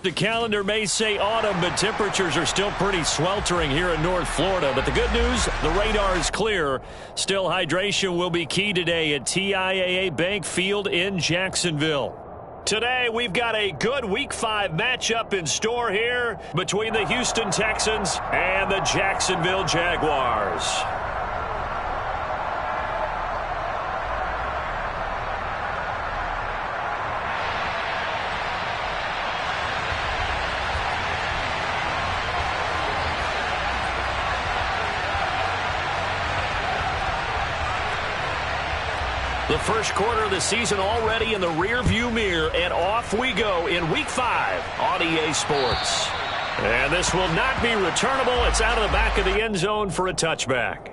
The calendar may say autumn, but temperatures are still pretty sweltering here in North Florida. But the good news, the radar is clear. Still, hydration will be key today at TIAA Bank Field in Jacksonville. Today, we've got a good Week 5 matchup in store here between the Houston Texans and the Jacksonville Jaguars. The first quarter of the season already in the rearview mirror, and off we go in Week 5 on EA Sports. And this will not be returnable. It's out of the back of the end zone for a touchback.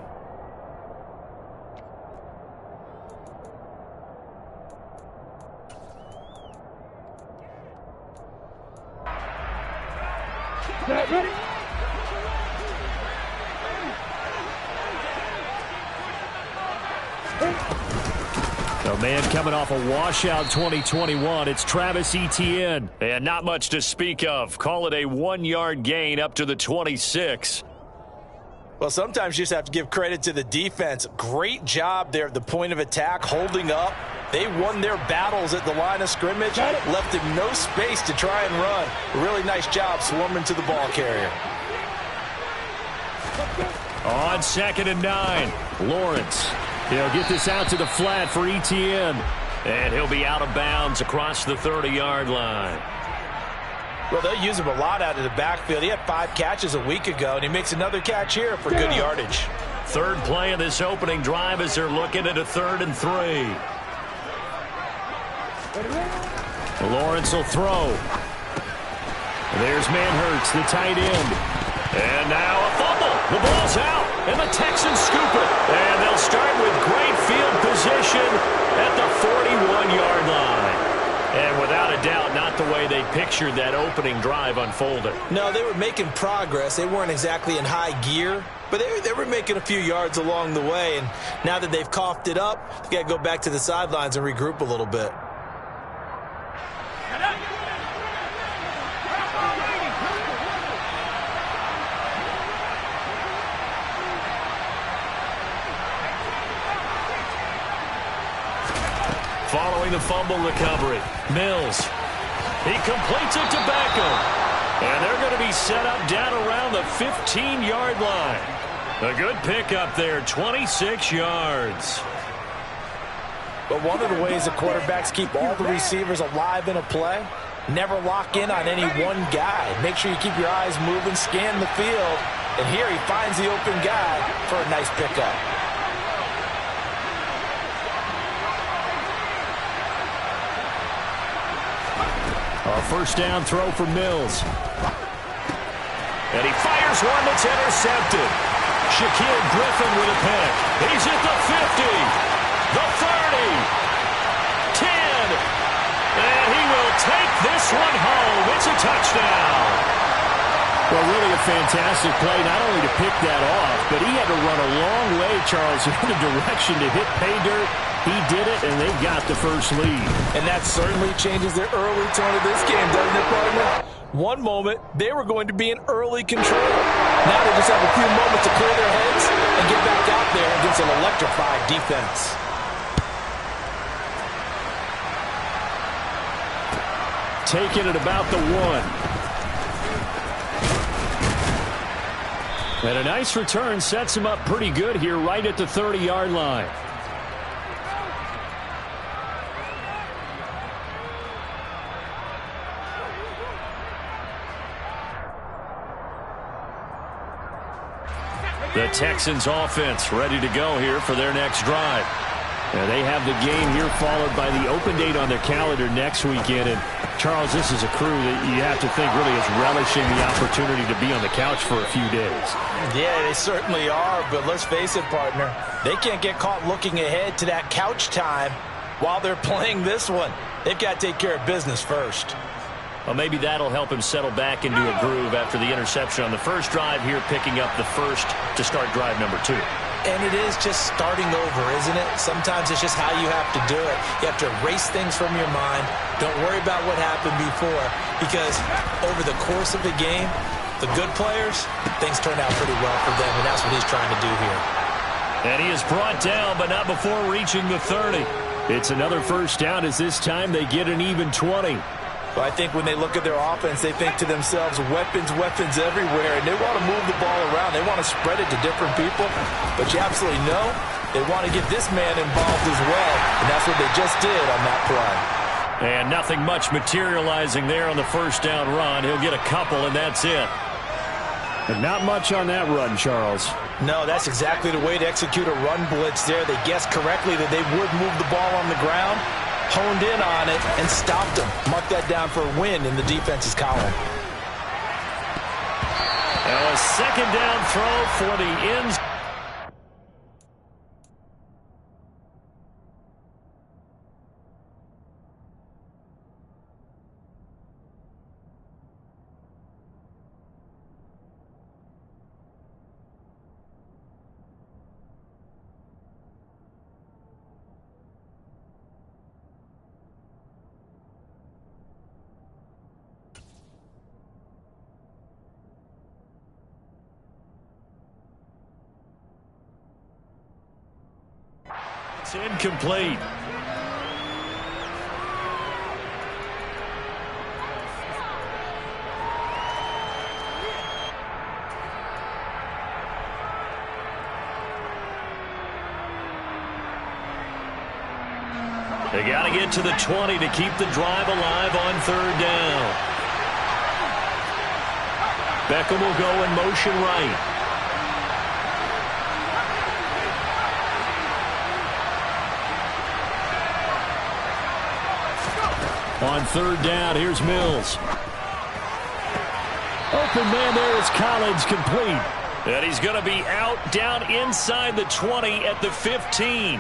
A man coming off a washout 2021, it's Travis Etienne. And not much to speak of. Call it a 1-yard gain up to the 26. Well, sometimes you just have to give credit to the defense. Great job there at the point of attack, holding up. They won their battles at the line of scrimmage, left him no space to try and run. A really nice job swarming to the ball carrier. On 2nd and 9, Lawrence. He'll get this out to the flat for Etienne. And he'll be out of bounds across the 30-yard line. Well, they'll use him a lot out of the backfield. He had 5 catches a week ago, and he makes another catch here for good yardage. Third play of this opening drive as they're looking at a 3rd and 3. Lawrence will throw. There's Manhertz, the tight end. And now a fumble. The ball's out, and the Texans scoop it. And they'll start with great field position at the 41-yard line. And without a doubt, not the way they pictured that opening drive unfolded. No, they were making progress. They weren't exactly in high gear, but they were making a few yards along the way. And now that they've coughed it up, they got to go back to the sidelines and regroup a little bit. Following the fumble recovery, Mills. He completes it to Beckham. And they're going to be set up down around the 15-yard line. A good pickup there, 26 yards. But one of the ways the quarterbacks keep all the receivers alive in a play, never lock in on any one guy. Make sure you keep your eyes moving, scan the field. And here he finds the open guy for a nice pickup. A first down throw for Mills. And he fires one that's intercepted. Shaquill Griffin with a pick. He's at the 50, the 30, 10. And he will take this one home. It's a touchdown. Well, really a fantastic play, not only to pick that off, but he had to run a long way, Charles, in the direction to hit pay dirt. He did it, and they got the first lead. And that certainly changes the early tone of this game, doesn't it, partner? One moment, they were going to be in early control. Now they just have a few moments to clear their heads and get back out there against an electrified defense. Taking it about the 1. And a nice return sets him up pretty good here right at the 30-yard line. The Texans offense ready to go here for their next drive. And they have the game here followed by the open date on their calendar next weekend. And, Charles, this is a crew that you have to think really is relishing the opportunity to be on the couch for a few days. Yeah, they certainly are, but let's face it, partner. They can't get caught looking ahead to that couch time while they're playing this one. They've got to take care of business first. Well, maybe that'll help him settle back into a groove after the interception on the first drive here, picking up the first to start drive number 2. And it is just starting over, isn't it? Sometimes it's just how you have to do it. You have to erase things from your mind. Don't worry about what happened before, because over the course of the game, the good players, things turn out pretty well for them, and that's what he's trying to do here. And he is brought down, but not before reaching the 30. It's another first down, as this time they get an even 20. But I think when they look at their offense, they think to themselves, weapons everywhere, and they want to move the ball around. They want to spread it to different people, but you absolutely know they want to get this man involved as well, and that's what they just did on that play. And nothing much materializing there on the first down run. He'll get a couple, and that's it. And not much on that run, Charles. No, that's exactly the way to execute a run blitz there. They guessed correctly that they would move the ball on the ground, honed in on it, and stopped them. Mark that down for a win in the defense's column. A second down throw for the ends. It's incomplete. They got to get to the 20 to keep the drive alive on third down. Beckham will go in motion right. On third down, here's Mills. Open man there is Collins, complete. And he's going to be out down inside the 20 at the 15.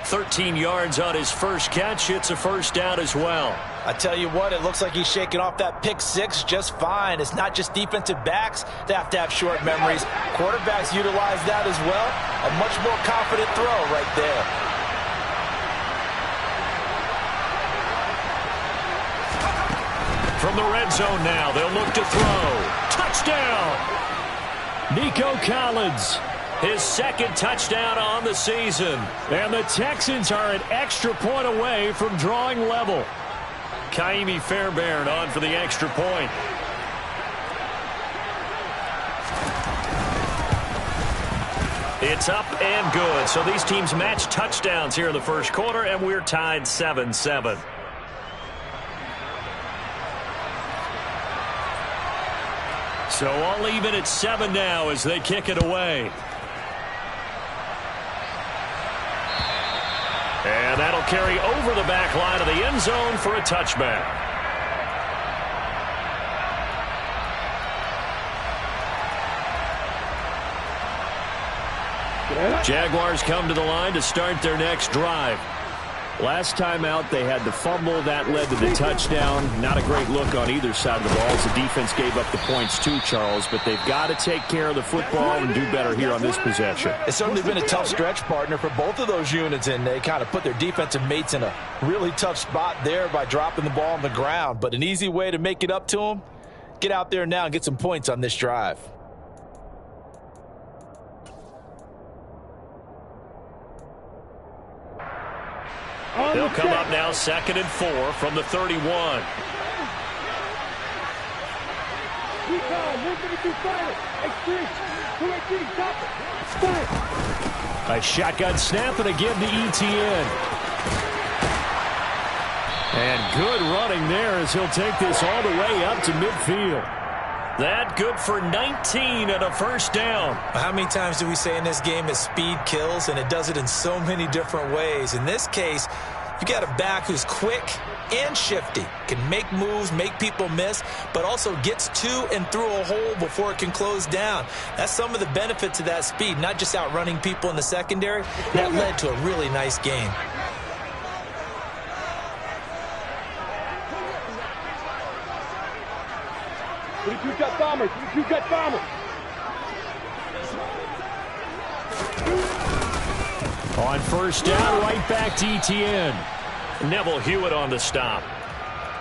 13 yards on his first catch. It's a first down as well. I tell you what, it looks like he's shaking off that pick six just fine. It's not just defensive backs that have to have short memories. Quarterbacks utilize that as well. A much more confident throw right there. From the red zone now, they'll look to throw. Touchdown! Nico Collins, his second touchdown on the season. And the Texans are an extra point away from drawing level. Kaimi Fairbairn on for the extra point. It's up and good. So these teams match touchdowns here in the first quarter, and we're tied 7-7. So all even at 7 now as they kick it away. And that'll carry over the back line of the end zone for a touchback. Jaguars come to the line to start their next drive. Last time out, they had the fumble. That led to the touchdown. Not a great look on either side of the ball as the defense gave up the points too, Charles. But they've got to take care of the football and do better here on this possession. It's certainly been a tough stretch, partner, for both of those units, and they kind of put their defensive mates in a really tough spot there by dropping the ball on the ground. But an easy way to make it up to them, get out there now and get some points on this drive. They'll come up now 2nd and 4 from the 31. A shotgun snap and a give to ETN. And good running there as he'll take this all the way up to midfield. That good for 19 and a first down. How many times do we say in this game that speed kills, and it does it in so many different ways? In this case, you got a back who's quick and shifty, can make moves, make people miss, but also gets to and through a hole before it can close down. That's some of the benefits of that speed, not just outrunning people in the secondary. That led to a really nice game. You got bombers. You got bombers. On first down, right back to ETN. Neville Hewitt on the stop.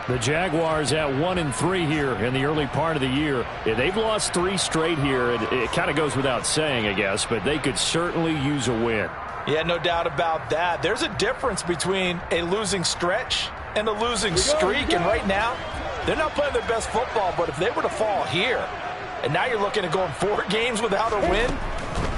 The Jaguars at 1-3 here in the early part of the year. Yeah, they've lost 3 straight here. It kind of goes without saying, I guess, but they could certainly use a win. Yeah, no doubt about that. There's a difference between a losing stretch and a losing streak, and right now, they're not playing their best football, but if they were to fall here, and now you're looking at going 4 games without a win,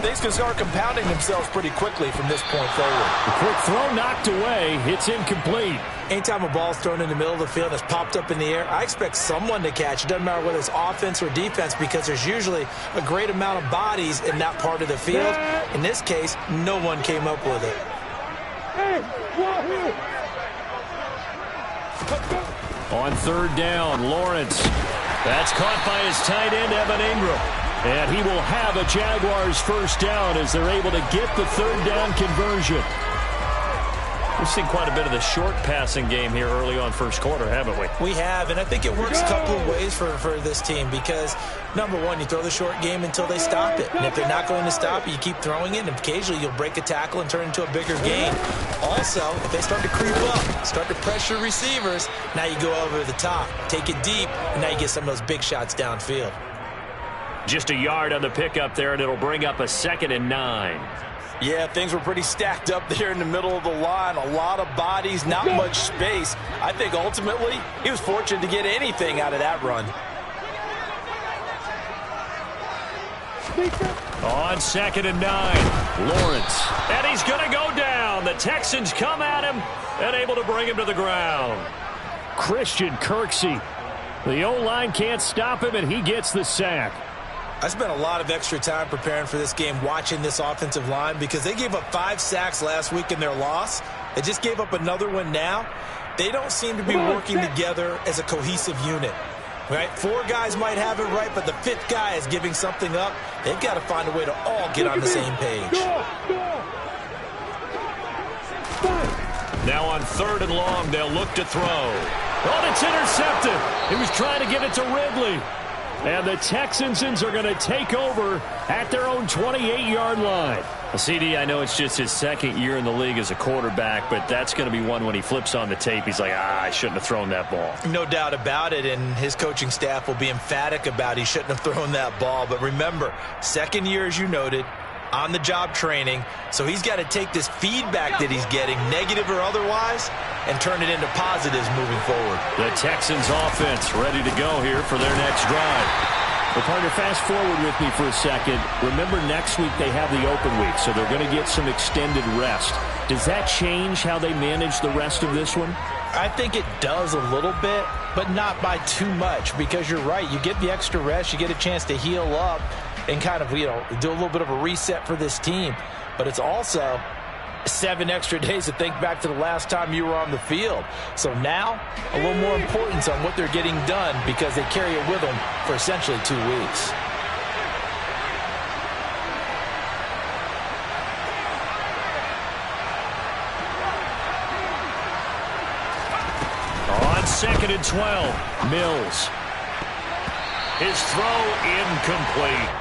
things can start compounding themselves pretty quickly from this point forward. The quick throw knocked away. It's incomplete. Anytime a ball's thrown in the middle of the field and it's popped up in the air, I expect someone to catch. It doesn't matter whether it's offense or defense, because there's usually a great amount of bodies in that part of the field. In this case, no one came up with it. On third down, Lawrence. That's caught by his tight end, Evan Ingram. And he will have a Jaguars first down as they're able to get the third down conversion. We've seen quite a bit of the short passing game here early on first quarter, haven't we? We have, and I think it works a couple of ways for this team because, number one, you throw the short game until they stop it. And if they're not going to stop it, you keep throwing it, and occasionally you'll break a tackle and turn it into a bigger gain. Also, if they start to creep up, start to pressure receivers, now you go over the top, take it deep, and now you get some of those big shots downfield. Just a yard on the pickup there, and it'll bring up a 2nd and 9. Yeah, things were pretty stacked up there in the middle of the line. A lot of bodies, not much space. I think ultimately he was fortunate to get anything out of that run. On 2nd and 9, Lawrence. And he's going to go down. The Texans come at him and able to bring him to the ground. Christian Kirksey. The O-line can't stop him, and he gets the sack. I spent a lot of extra time preparing for this game watching this offensive line because they gave up 5 sacks last week in their loss. They just gave up another one now. They don't seem to be working together as a cohesive unit. Right? 4 guys might have it right, but the 5th guy is giving something up. They've got to find a way to all get on the same page. Now on 3rd and long, they'll look to throw. Oh, it's intercepted. He was trying to get it to Ridley. And the Texans are going to take over at their own 28-yard line. CD, I know it's just his 2nd year in the league as a quarterback, but that's going to be one when he flips on the tape. He's like, I shouldn't have thrown that ball. No doubt about it, and his coaching staff will be emphatic about he shouldn't have thrown that ball. But remember, 2nd year, as you noted, on-the-job training, so he's got to take this feedback that he's getting, negative or otherwise, and turn it into positives moving forward. The Texans offense ready to go here for their next drive. Well, partner, fast forward with me for a second. Remember, next week they have the open week, so they're going to get some extended rest. Does that change how they manage the rest of this one? I think it does a little bit, but not by too much, because you're right. You get the extra rest, you get a chance to heal up and kind of, do a little bit of a reset for this team. But it's also 7 extra days to think back to the last time you were on the field. So now, a little more importance on what they're getting done because they carry it with them for essentially 2 weeks. On 2nd and 12, Mills. His throw incomplete.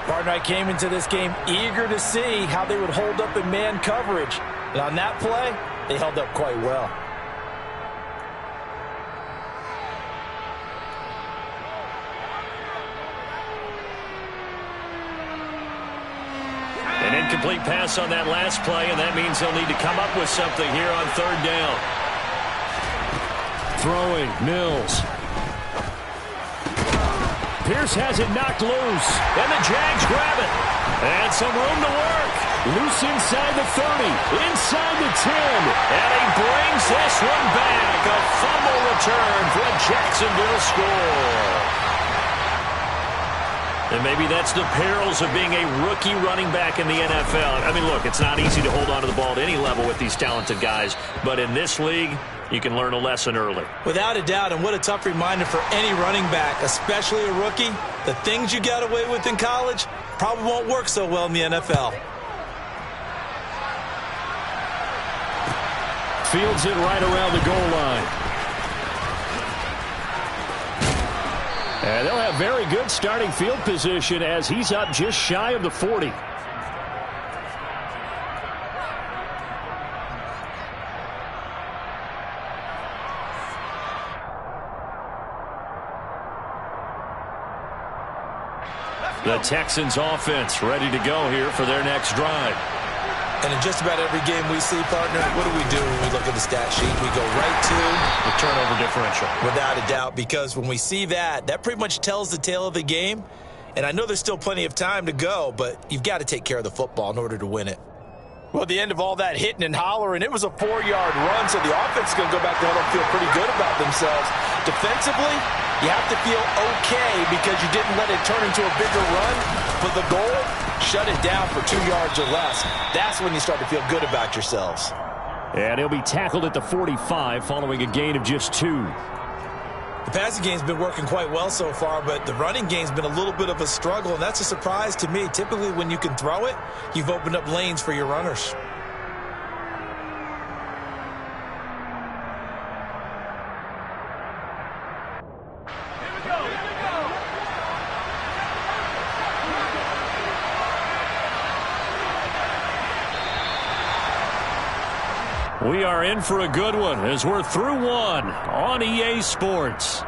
Partner, I came into this game eager to see how they would hold up in man coverage. And on that play, they held up quite well. An incomplete pass on that last play, and that means they'll need to come up with something here on 3rd down. Throwing, Mills. Pierce has it knocked loose, and the Jags grab it. And some room to work. Loose inside the 30, inside the 10. And he brings this one back. A fumble return for a Jacksonville score. And maybe that's the perils of being a rookie running back in the NFL. I mean, look, it's not easy to hold on to the ball at any level with these talented guys. But in this league, you can learn a lesson early. Without a doubt, and what a tough reminder for any running back, especially a rookie. The things you got away with in college probably won't work so well in the NFL. Fields it right around the goal line. And they'll have very good starting field position as he's up just shy of the 40. The Texans offense ready to go here for their next drive. And in just about every game we see, partner, what do when we look at the stat sheet? We go right to the turnover differential. Without a doubt, because when we see that pretty much tells the tale of the game. And I know there's still plenty of time to go, but you've got to take care of the football in order to win it. Well, at the end of all that hitting and hollering, it was a 4-yard run, so the offense is going to go back to huddle and feel pretty good about themselves. Defensively, you have to feel okay because you didn't let it turn into a bigger run. For the goal, shut it down for 2 yards or less. That's when you start to feel good about yourselves. And he'll be tackled at the 45 following a gain of just 2. The passing game's been working quite well so far, but the running game's been a little bit of a struggle, and that's a surprise to me. Typically, when you can throw it, you've opened up lanes for your runners. We are in for a good one as we're through one on EA Sports.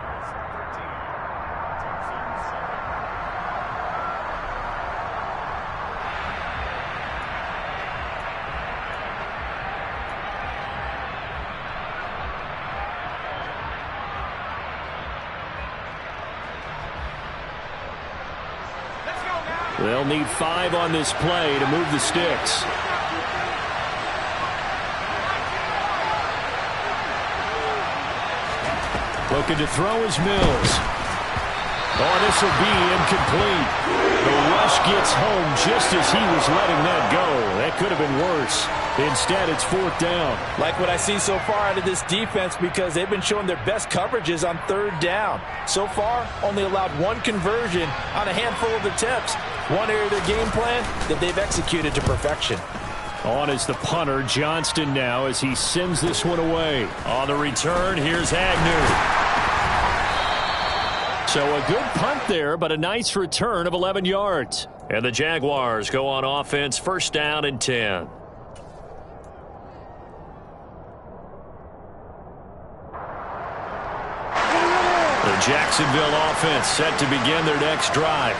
They'll need 5 on this play to move the sticks. Looking to throw is Mills. Oh, this will be incomplete. The rush gets home just as he was letting that go. That could have been worse. Instead, it's 4th down. Like what I see so far out of this defense because they've been showing their best coverages on 3rd down. So far, only allowed 1 conversion on a handful of attempts. One area of their game plan that they've executed to perfection. On is the punter, Johnston now, as he sends this one away. On the return, here's Agnew. So a good punt there, but a nice return of 11 yards. And the Jaguars go on offense, 1st down and 10. The Jacksonville offense set to begin their next drive.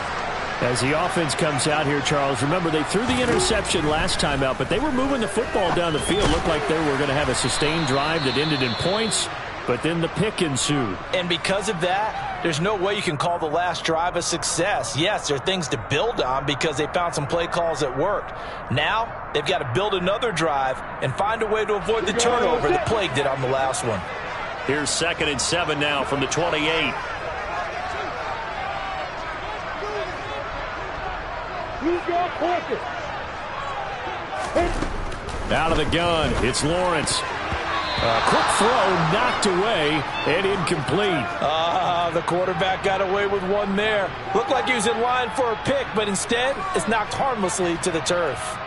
As the offense comes out here, Charles, remember they threw the interception last time out, but they were moving the football down the field. Looked like they were going to have a sustained drive that ended in points, but then the pick ensued. And because of that, there's no way you can call the last drive a success. Yes, there are things to build on because they found some play calls that worked. Now, they've got to build another drive and find a way to avoid the turnover that plagued it on the last one. Here's 2nd and 7 now from the 28. Out of the gun, it's Lawrence. A quick throw knocked away and incomplete. The quarterback got away with one there. Looked like he was in line for a pick, but instead it's knocked harmlessly to the turf.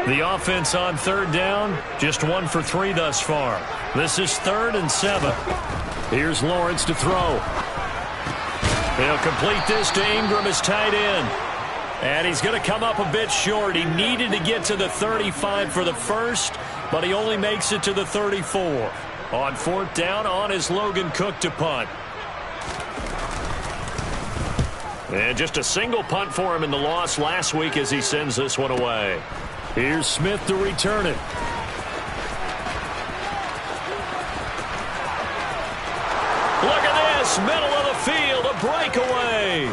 The offense on 3rd down, just 1 for 3 thus far. This is 3rd and 7. Here's Lawrence to throw. He'll complete this to Ingram as tight end. And he's going to come up a bit short. He needed to get to the 35 for the first, but he only makes it to the 34. On 4th down, on is Logan Cook to punt. And just a single punt for him in the loss last week as he sends this one away. Here's Smith to return it. Look at this, middle of the field, a breakaway.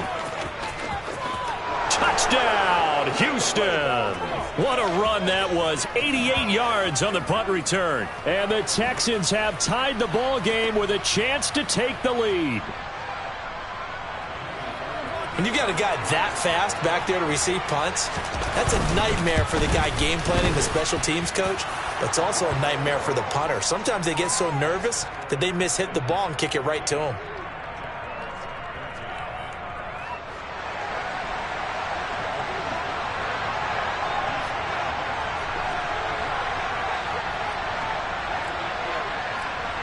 Touchdown, Houston. What a run that was. 88 yards on the punt return. And the Texans have tied the ball game with a chance to take the lead. When you've got a guy that fast back there to receive punts, that's a nightmare for the guy game planning, the special teams coach, but it's also a nightmare for the punter. Sometimes they get so nervous that they hit the ball and kick it right to him.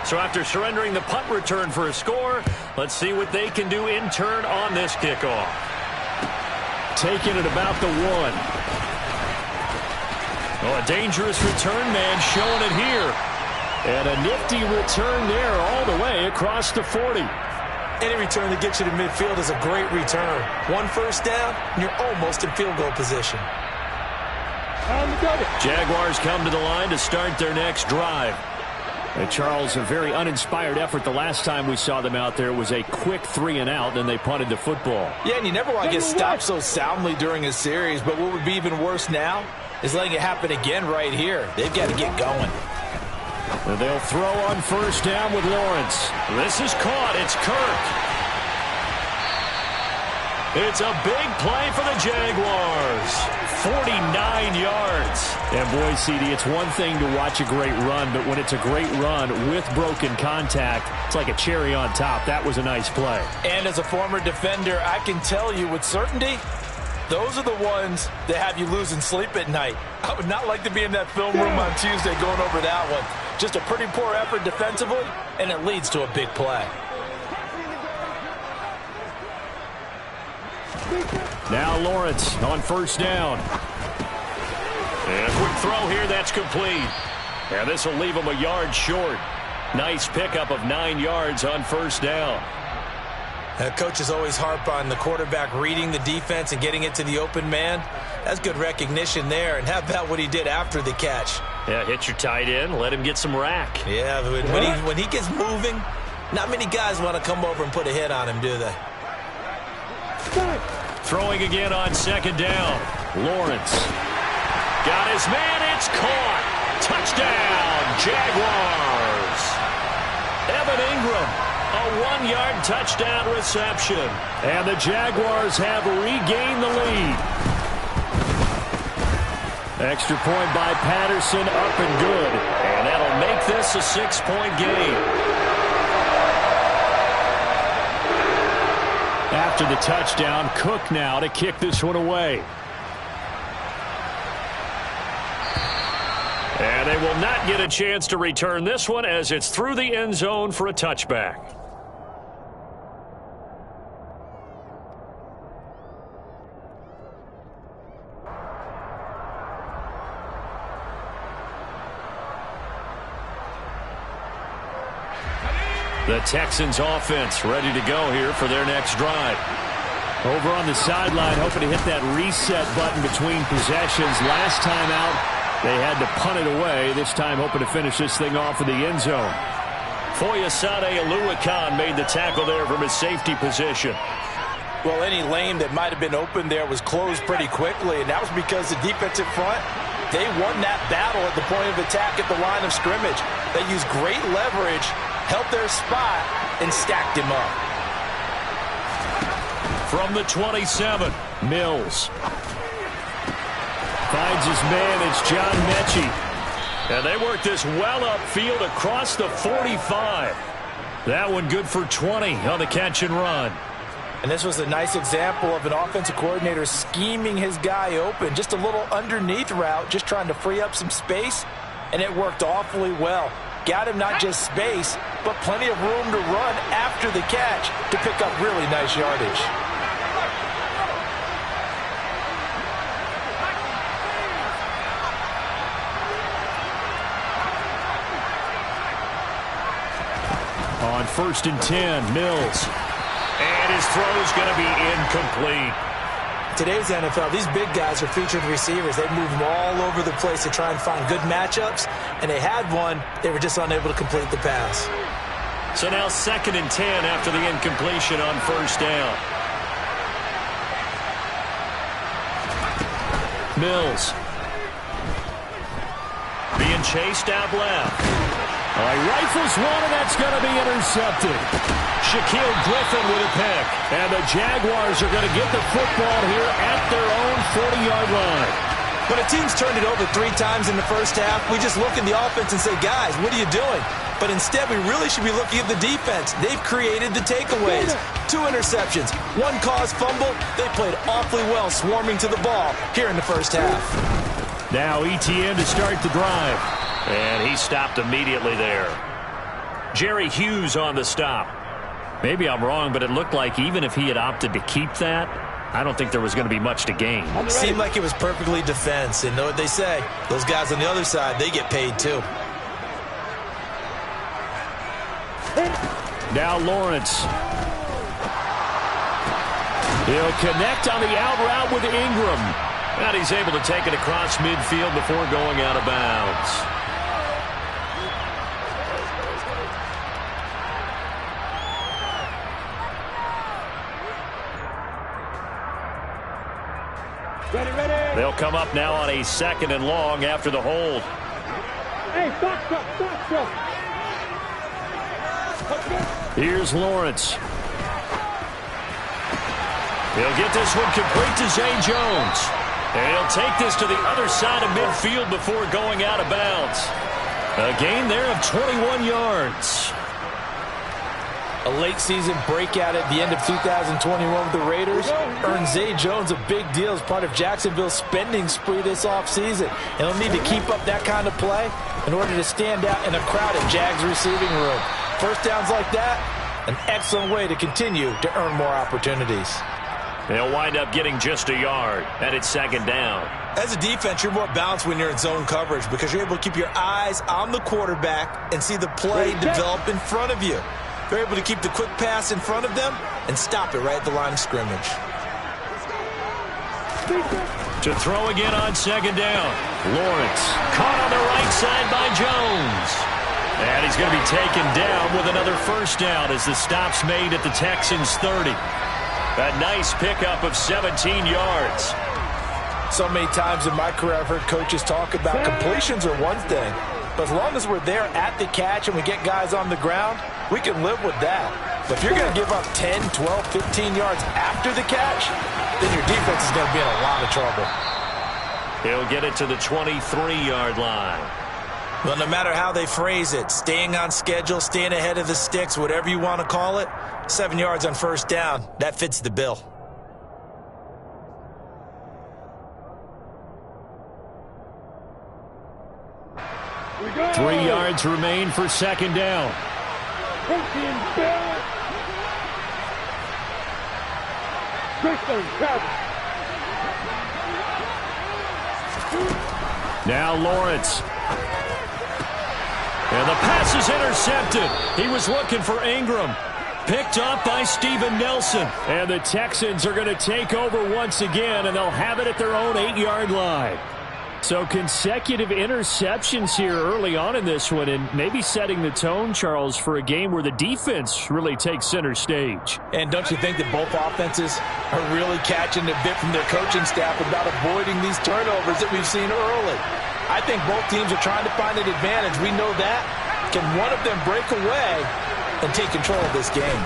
So after surrendering the punt return for a score, let's see what they can do in turn on this kickoff. taken at about the 1. Oh, a dangerous return man showing it here. And a nifty return there all the way across the 40. Any return that gets you to midfield is a great return. 1 first down, and you're almost in field goal position. Jaguars come to the line to start their next drive. And Charles, a very uninspired effort. The last time we saw them out there was a quick 3 and out, then they punted the football. Yeah, and you never want to get stopped so soundly during a series, but what would be even worse now is letting it happen again right here. They've got to get going. And they'll throw on first down with Lawrence. This is caught. It's Kirk. It's a big play for the Jaguars. 49 yards. And boy, CD, it's one thing to watch a great run, but when it's a great run with broken contact, it's like a cherry on top. That was a nice play. And as a former defender, I can tell you with certainty, those are the ones that have you losing sleep at night. I would not like to be in that film room on Tuesday going over that one. Just a pretty poor effort defensively, and it leads to a big play. Now Lawrence on first down. And a quick throw here, that's complete. And this will leave him a yard short. Nice pickup of 9 yards on first down. Coaches always harp on the quarterback reading the defense and getting it to the open man. That's good recognition there. And how about what he did after the catch? Yeah, hit your tight end, let him get some rack. Yeah, when he gets moving, not many guys want to come over and put a hit on him, do they? Throwing again on second down. Lawrence. Got his man, it's caught. Touchdown, Jaguars. Evan Ingram. A 1-yard touchdown reception. And the Jaguars have regained the lead. Extra point by Patterson, up and good. And that'll make this a 6-point game. After the touchdown, Cook now to kick this one away. And they will not get a chance to return this one as it's through the end zone for a touchback. The Texans offense ready to go here for their next drive. Over on the sideline, hoping to hit that reset button between possessions. Last time out, they had to punt it away. This time hoping to finish this thing off in the end zone. Foyesade Oluwakan made the tackle there from his safety position. Well, any lane that might have been open there was closed pretty quickly, and that was because the defensive front, they won that battle at the point of attack at the line of scrimmage. They used great leverage, held their spot, and stacked him up. From the 27, Mills. Finds his man, it's John Mechie. And they work this well upfield across the 45. That one good for 20 on the catch and run. And this was a nice example of an offensive coordinator scheming his guy open. Just a little underneath route, just trying to free up some space, and it worked awfully well. Got him not just space, but plenty of room to run after the catch to pick up really nice yardage. On 1st and 10, Mills. And his throw's going to be incomplete. Today's NFL, these big guys are featured receivers. They move them all over the place to try and find good matchups, and they had one. They were just unable to complete the pass. So now 2nd and 10 after the incompletion on 1st down. Mills. Being chased out left. He rifles one, and that's going to be intercepted. Shaquill Griffin with a pick. And the Jaguars are going to get the football here at their own 40-yard line. When a team's turned it over 3 times in the first half, we just look at the offense and say, guys, what are you doing? But instead, we really should be looking at the defense. They've created the takeaways. 2 interceptions, 1 caused fumble. They played awfully well swarming to the ball here in the first half. Now ETN to start the drive. And he stopped immediately there. Jerry Hughes on the stop. Maybe I'm wrong, but it looked like even if he had opted to keep that, I don't think there was going to be much to gain. Seemed like it was perfectly defense. And know what they say, those guys on the other side, they get paid too. Now Lawrence. He'll connect on the out route with Ingram. And he's able to take it across midfield before going out of bounds. Ready. They'll come up now on a 2nd and long after the hold. Hey, stop. Here's Lawrence. He'll get this one complete to Zay Jones. And he'll take this to the other side of midfield before going out of bounds. A gain there of 21 yards. A late season breakout at the end of 2021 with the Raiders earned Zay Jones a big deal as part of Jacksonville's spending spree this offseason. And he'll need to keep up that kind of play in order to stand out in a crowded Jags receiving room. First downs like that, an excellent way to continue to earn more opportunities. They'll wind up getting just a yard, and it's 2nd down. As a defense, you're more balanced when you're in zone coverage because you're able to keep your eyes on the quarterback and see the play develop in front of you. They're able to keep the quick pass in front of them and stop it right at the line of scrimmage. To throw again on 2nd down. Lawrence caught on the right side by Jones. And he's going to be taken down with another 1st down as the stop's made at the Texans' 30. A nice pickup of 17 yards. So many times in my career I've heard coaches talk about completions are one thing, but as long as we're there at the catch and we get guys on the ground, we can live with that. But if you're going to give up 10, 12, 15 yards after the catch, then your defense is going to be in a lot of trouble. He'll get it to the 23-yard line. Well, no matter how they phrase it, staying on schedule, staying ahead of the sticks, whatever you want to call it, 7 yards on 1st down, that fits the bill. Go. 3 yards remain for 2nd down. Now Lawrence. And the pass is intercepted. He was looking for Ingram. Picked off by Steven Nelson. And the Texans are going to take over once again, and they'll have it at their own 8-yard line. So consecutive interceptions here early on in this one, and maybe setting the tone, Charles, for a game where the defense really takes center stage. And don't you think that both offenses are really catching a bit from their coaching staff about avoiding these turnovers that we've seen early? I think both teams are trying to find an advantage. We know that. Can one of them break away and take control of this game?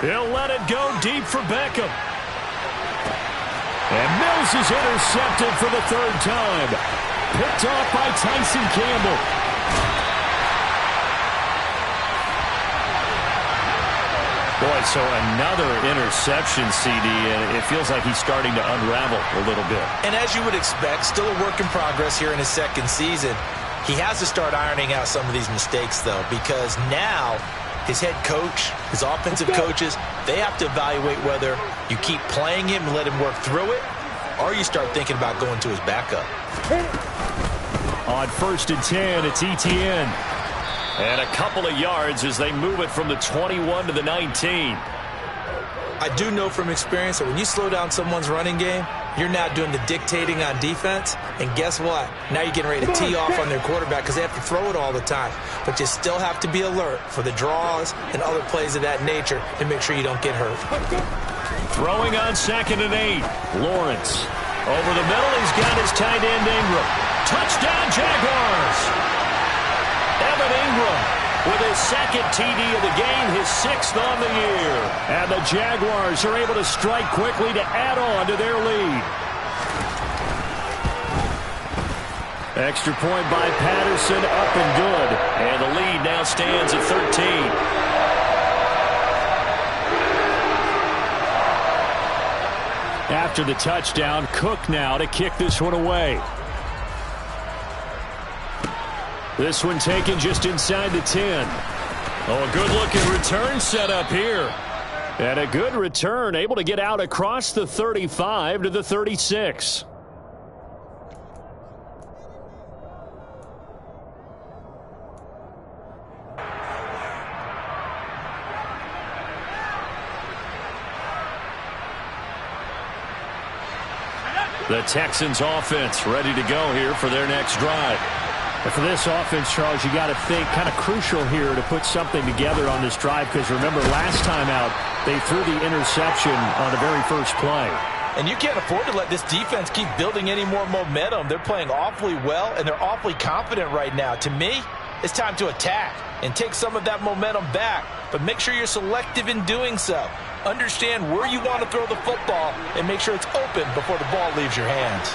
He'll let it go deep for Beckham. And Mills is intercepted for the 3rd time. Picked off by Tyson Campbell. Boy, so another interception, CD, and it feels like he's starting to unravel a little bit. And as you would expect, still a work in progress here in his 2nd season. He has to start ironing out some of these mistakes, though, because now his head coach, his offensive coaches, they have to evaluate whether you keep playing him and let him work through it, or you start thinking about going to his backup. On 1st and 10, it's Etienne. And a couple of yards as they move it from the 21 to the 19. I do know from experience that when you slow down someone's running game, you're now doing the dictating on defense. And guess what? Now you're getting ready to tee off on their quarterback because they have to throw it all the time. But you still have to be alert for the draws and other plays of that nature to make sure you don't get hurt. Throwing on 2nd and 8. Lawrence. Over the middle, he's got his tight end Ingram. Touchdown, Jaguars! Evan Ingram with his 2nd TD of the game, his 6th on the year. And the Jaguars are able to strike quickly to add on to their lead. Extra point by Patterson, up and good. And the lead now stands at 13. After the touchdown, Cook now to kick this one away. This one taken just inside the 10. Oh, a good-looking return set up here. And a good return, able to get out across the 35 to the 36. The Texans offense ready to go here for their next drive. And for this offense, Charles, you got to think kind of crucial here to put something together on this drive, because remember last time out they threw the interception on the very first play. And you can't afford to let this defense keep building any more momentum. They're playing awfully well, and they're awfully confident right now. To me, it's time to attack and take some of that momentum back, but make sure you're selective in doing so. Understand where you want to throw the football and make sure it's open before the ball leaves your hands.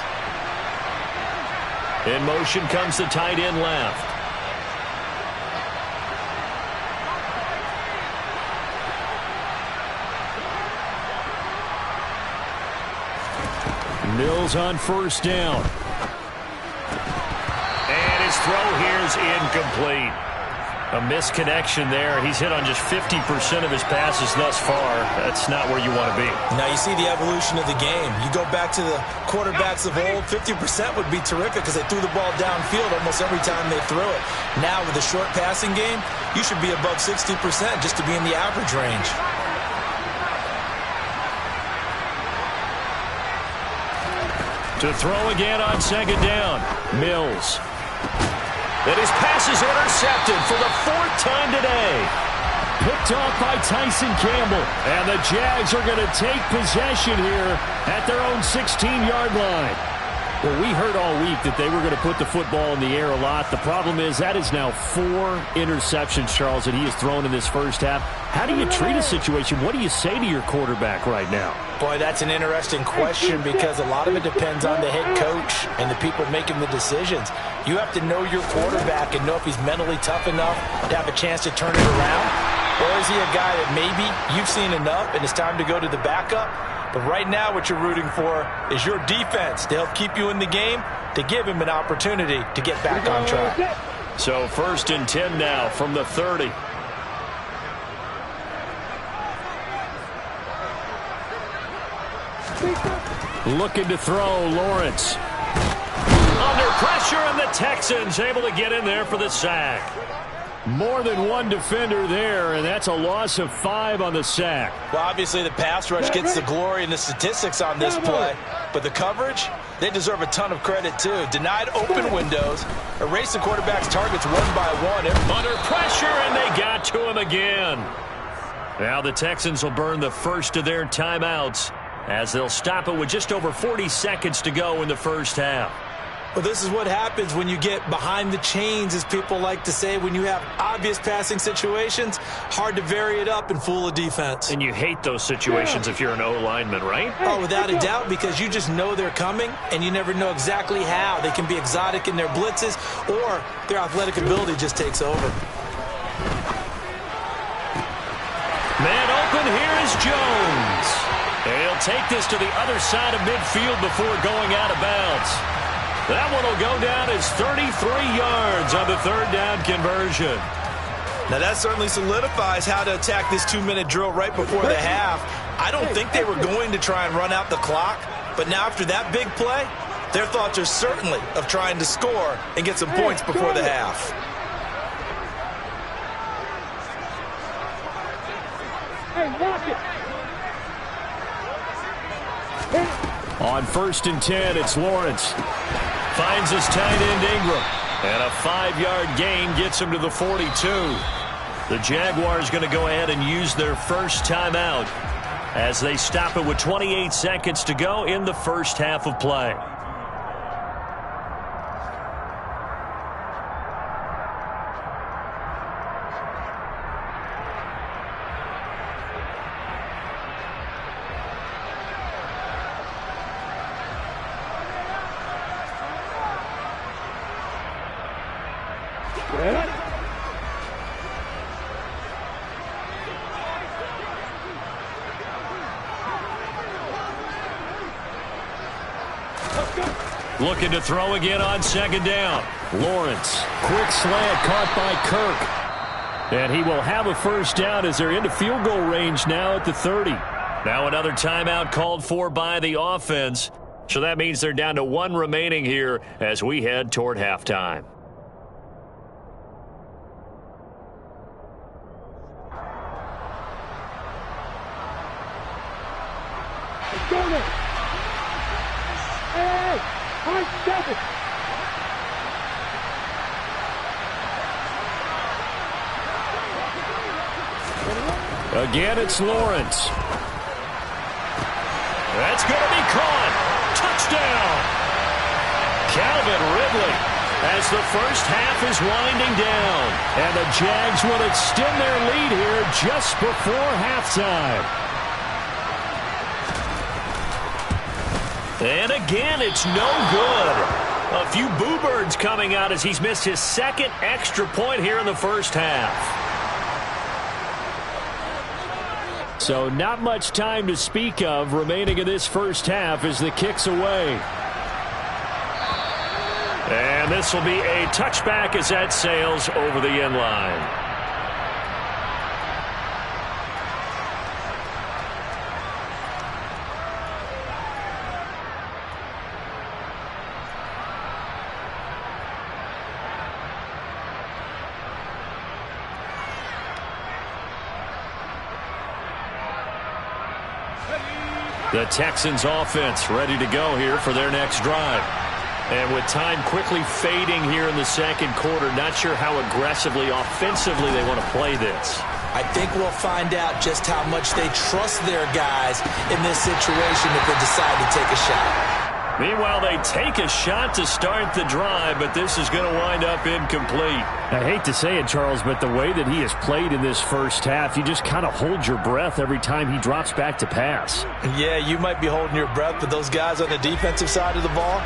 In motion comes the tight end left. Mills on first down. And his throw here is incomplete. A misconnection there. He's hit on just 50% of his passes thus far. That's not where you want to be. Now you see the evolution of the game. You go back to the quarterbacks of old, 50% would be terrific because they threw the ball downfield almost every time they threw it. Now with the short passing game, you should be above 60% just to be in the average range. To throw again on second down. Mills. And his pass is intercepted for the fourth time today. Picked off by Tyson Campbell. And the Jags are going to take possession here at their own 16-yard line. Well, we heard all week that they were going to put the football in the air a lot. The problem is that is now 4 interceptions, Charles, that he has thrown in this first half. How do you treat a situation? What do you say to your quarterback right now? Boy, that's an interesting question because a lot of it depends on the head coach and the people making the decisions. You have to know your quarterback and know if he's mentally tough enough to have a chance to turn it around. Or is he a guy that maybe you've seen enough and it's time to go to the backup? But right now what you're rooting for is your defense to help keep you in the game, to give him an opportunity to get back on track. So 1st and 10 now from the 30. Looking to throw, Lawrence. Under pressure, and the Texans able to get in there for the sack. More than one defender there, and that's a loss of 5 on the sack. Well, obviously the pass rush gets the glory and the statistics on this play, but the coverage, they deserve a ton of credit too. Denied open windows, erased the quarterback's targets one by one. Under pressure, and they got to him again. Now the Texans will burn the first of their timeouts as they'll stop it with just over 40 seconds to go in the first half. Well, this is what happens when you get behind the chains, as people like to say. When you have obvious passing situations, hard to vary it up and fool a defense. And you hate those situations if you're an O-lineman, right? Oh, without a doubt, because you just know they're coming, and you never know exactly how. They can be exotic in their blitzes, or their athletic ability just takes over. Man open, here is Jones. And he'll take this to the other side of midfield before going out of bounds. That one will go down as 33 yards on the 3rd down conversion. Now that certainly solidifies how to attack this 2-minute drill right before the half. I don't think they were going to try and run out the clock, but now after that big play, their thoughts are certainly of trying to score and get some points before the half. Hey, watch it. On 1st and 10, it's Lawrence. Finds his tight end Ingram. And a 5-yard gain gets him to the 42. The Jaguars going to go ahead and use their first timeout as they stop it with 28 seconds to go in the first half of play. Looking to throw again on 2nd down. Lawrence, quick slant caught by Kirk. And he will have a first down as they're into field goal range now at the 30. Now another timeout called for by the offense. So that means they're down to one remaining here as we head toward halftime. Hey, high seven. Again, it's Lawrence. That's going to be caught. Touchdown. Calvin Ridley as the first half is winding down. And the Jags will extend their lead here just before halftime. And again, it's no good. A few boo birds coming out as he's missed his second extra point here in the first half. So not much time to speak of remaining in this first half as the kick's away. And this will be a touchback as that sails over the end line. The Texans offense ready to go here for their next drive. And with time quickly fading here in the second quarter, not sure how aggressively, offensively they want to play this. I think we'll find out just how much they trust their guys in this situation if they decide to take a shot. Meanwhile, they take a shot to start the drive, but this is going to wind up incomplete. I hate to say it, Charles, but the way that he has played in this first half, you just kind of hold your breath every time he drops back to pass. Yeah, you might be holding your breath, but those guys on the defensive side of the ball,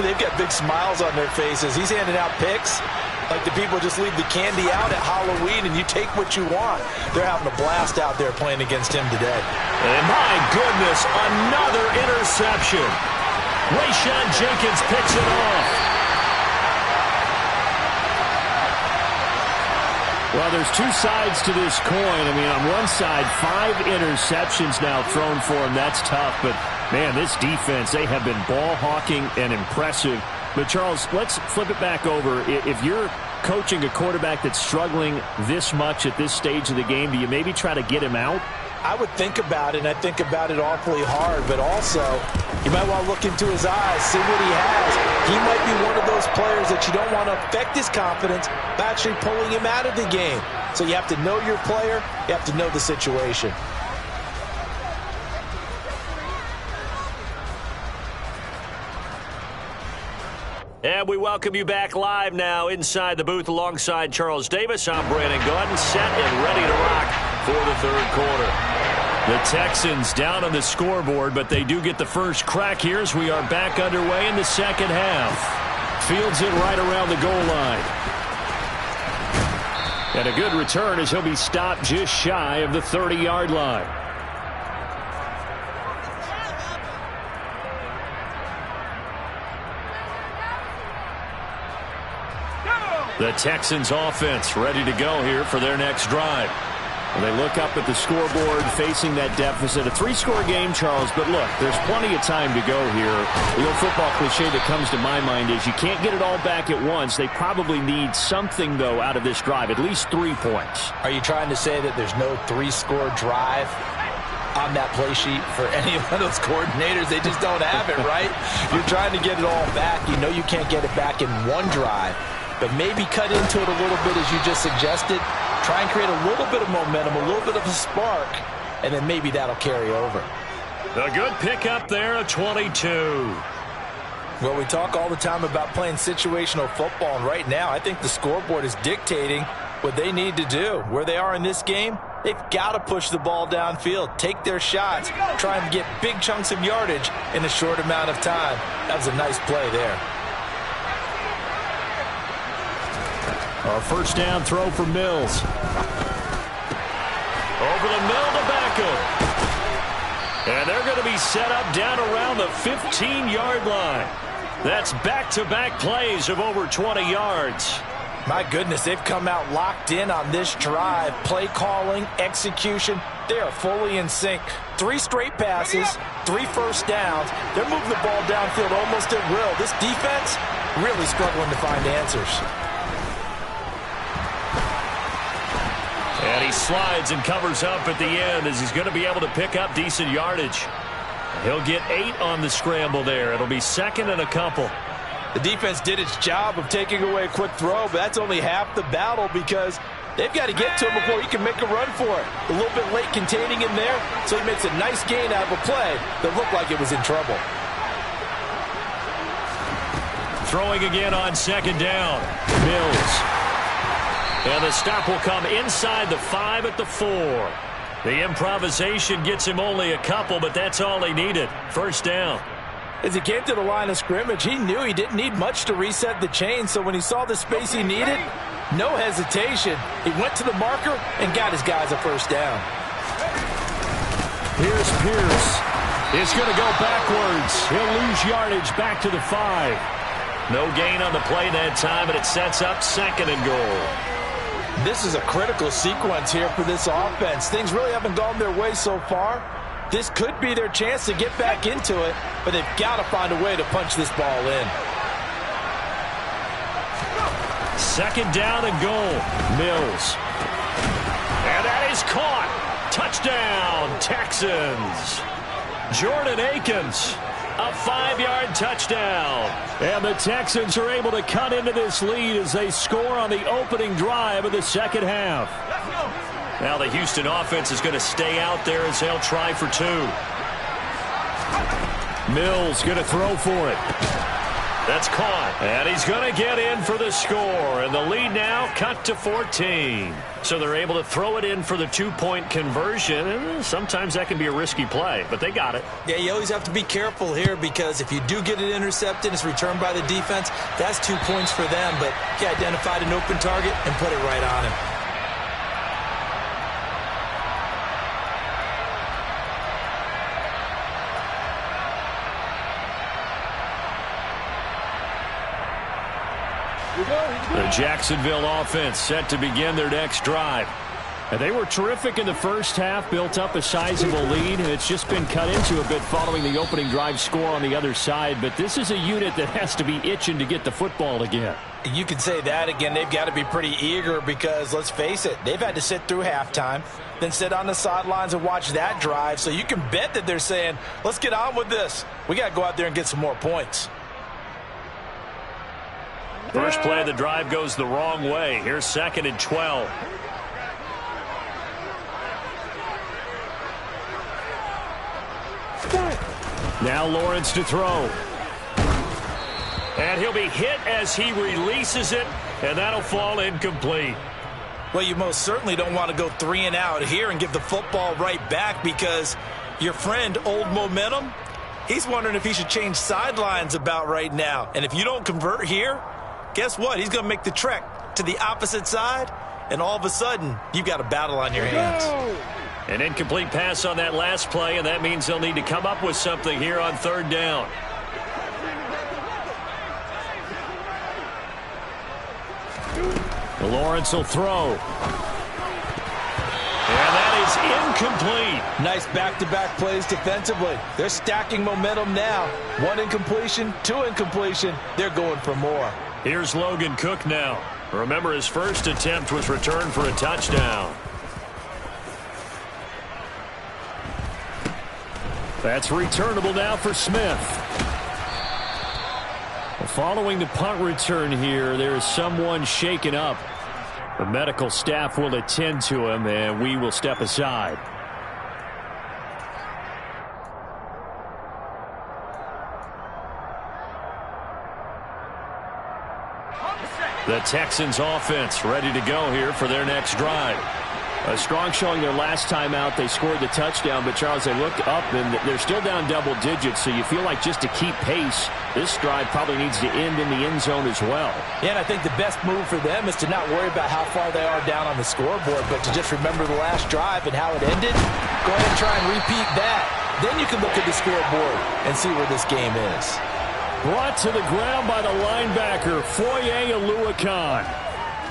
they've got big smiles on their faces. He's handing out picks like the people just leave the candy out at Halloween and you take what you want. They're having a blast out there playing against him today. And my goodness, another interception. Rayshawn Jenkins picks it off. Well, there's two sides to this coin. I mean, on one side, 5 interceptions now thrown for him. That's tough. But, man, this defense, they have been ball hawking and impressive. But, Charles, let's flip it back over. If you're coaching a quarterback that's struggling this much at this stage of the game, do you maybe try to get him out? I would think about it, and I think about it awfully hard, but also you might want to look into his eyes, see what he has. He might be one of those players that you don't want to affect his confidence by actually pulling him out of the game. So you have to know your player, you have to know the situation. And we welcome you back live now inside the booth alongside Charles Davis. I'm Brandon Gaudin, set and ready to rock for the third quarter. The Texans down on the scoreboard, but they do get the first crack here as we are back underway in the second half. Fields it right around the goal line. And a good return as he'll be stopped just shy of the 30-yard line. The Texans offense ready to go here for their next drive. Well, they look up at the scoreboard facing that deficit. A 3-score game, Charles, but look, there's plenty of time to go here. The old football cliche that comes to my mind is you can't get it all back at once. They probably need something, though, out of this drive, at least 3 points. Are you trying to say that there's no 3-score drive on that play sheet for any one of those coordinators? They just don't have it, right? You're trying to get it all back. You know you can't get it back in one drive. But maybe cut into it a little bit as you just suggested. Try and create a little bit of momentum, a little bit of a spark, and then maybe that'll carry over. A good pickup there, a 22. Well, we talk all the time about playing situational football, and right now I think the scoreboard is dictating what they need to do. Where they are in this game, they've got to push the ball downfield, take their shots, try and get big chunks of yardage in a short amount of time. That was a nice play there. A first down throw for Mills. Over the middle to Beckham. And they're going to be set up down around the 15-yard line. That's back-to-back plays of over 20 yards. My goodness, they've come out locked in on this drive. Play calling, execution, they are fully in sync. 3 straight passes, 3 first downs. They're moving the ball downfield almost at will. This defense really struggling to find answers. And he slides and covers up at the end as he's going to be able to pick up decent yardage. He'll get 8 on the scramble there. It'll be second and a couple. The defense did its job of taking away a quick throw, but that's only half the battle because they've got to get to him before he can make a run for it. A little bit late containing him there, so he makes a nice gain out of a play that looked like it was in trouble. Throwing again on second down. Mills. And the stop will come inside the 5 at the 4. The improvisation gets him only a couple, but that's all he needed. First down. As he came to the line of scrimmage, he knew he didn't need much to reset the chain, so when he saw the space he needed, no hesitation. He went to the marker and got his guys a first down. Here's Pierce. It's going to go backwards. He'll lose yardage back to the 5. No gain on the play that time, and it sets up second and goal. This is a critical sequence here for this offense. Things really haven't gone their way so far. This could be their chance to get back into it, but they've got to find a way to punch this ball in. Second down and goal. Mills. And that is caught. Touchdown, Texans. Jordan Akins. A 5-yard touchdown. And the Texans are able to cut into this lead as they score on the opening drive of the second half. Now the Houston offense is going to stay out there as they'll try for 2. Mills going to throw for it. That's caught. And he's going to get in for the score. And the lead now cut to 14. So they're able to throw it in for the 2-point conversion. And sometimes that can be a risky play, but they got it. Yeah, you always have to be careful here because if you do get it intercepted, it's returned by the defense, that's 2 points for them. But he identified an open target and put it right on him. The Jacksonville offense set to begin their next drive. And they were terrific in the first half, built up a sizable lead, and it's just been cut into a bit following the opening drive score on the other side. But this is a unit that has to be itching to get the football again. You can say that again. They've got to be pretty eager because, let's face it, they've had to sit through halftime, then sit on the sidelines and watch that drive. So you can bet that they're saying, let's get on with this. We got to go out there and get some more points. First play of the drive goes the wrong way. Here's second and 12. Now Lawrence to throw. And he'll be hit as he releases it, and that'll fall incomplete. Well, you most certainly don't want to go 3 and out here and give the football right back because your friend, Old Momentum, he's wondering if he should change sidelines about right now. And if you don't convert here, guess what? He's going to make the trek to the opposite side, and all of a sudden, you've got a battle on your hands. An incomplete pass on that last play, and that means they'll need to come up with something here on third down. Lawrence will throw. And that is incomplete. Nice back-to-back plays defensively. They're stacking momentum now. 1 incompletion, 2 incompletion. They're going for more. Here's Logan Cook now. Remember, his first attempt was returned for a touchdown. That's returnable now for Smith. Following the punt return here, there is someone shaken up. The medical staff will attend to him, and we will step aside. The Texans offense ready to go here for their next drive. A strong showing their last time out. They scored the touchdown, but Charles, they look up and they're still down double digits, so you feel like just to keep pace, this drive probably needs to end in the end zone as well. Yeah, and I think the best move for them is to not worry about how far they are down on the scoreboard, but to just remember the last drive and how it ended. Go ahead and try and repeat that. Then you can look at the scoreboard and see where this game is. Brought to the ground by the linebacker, Foye Oluokun.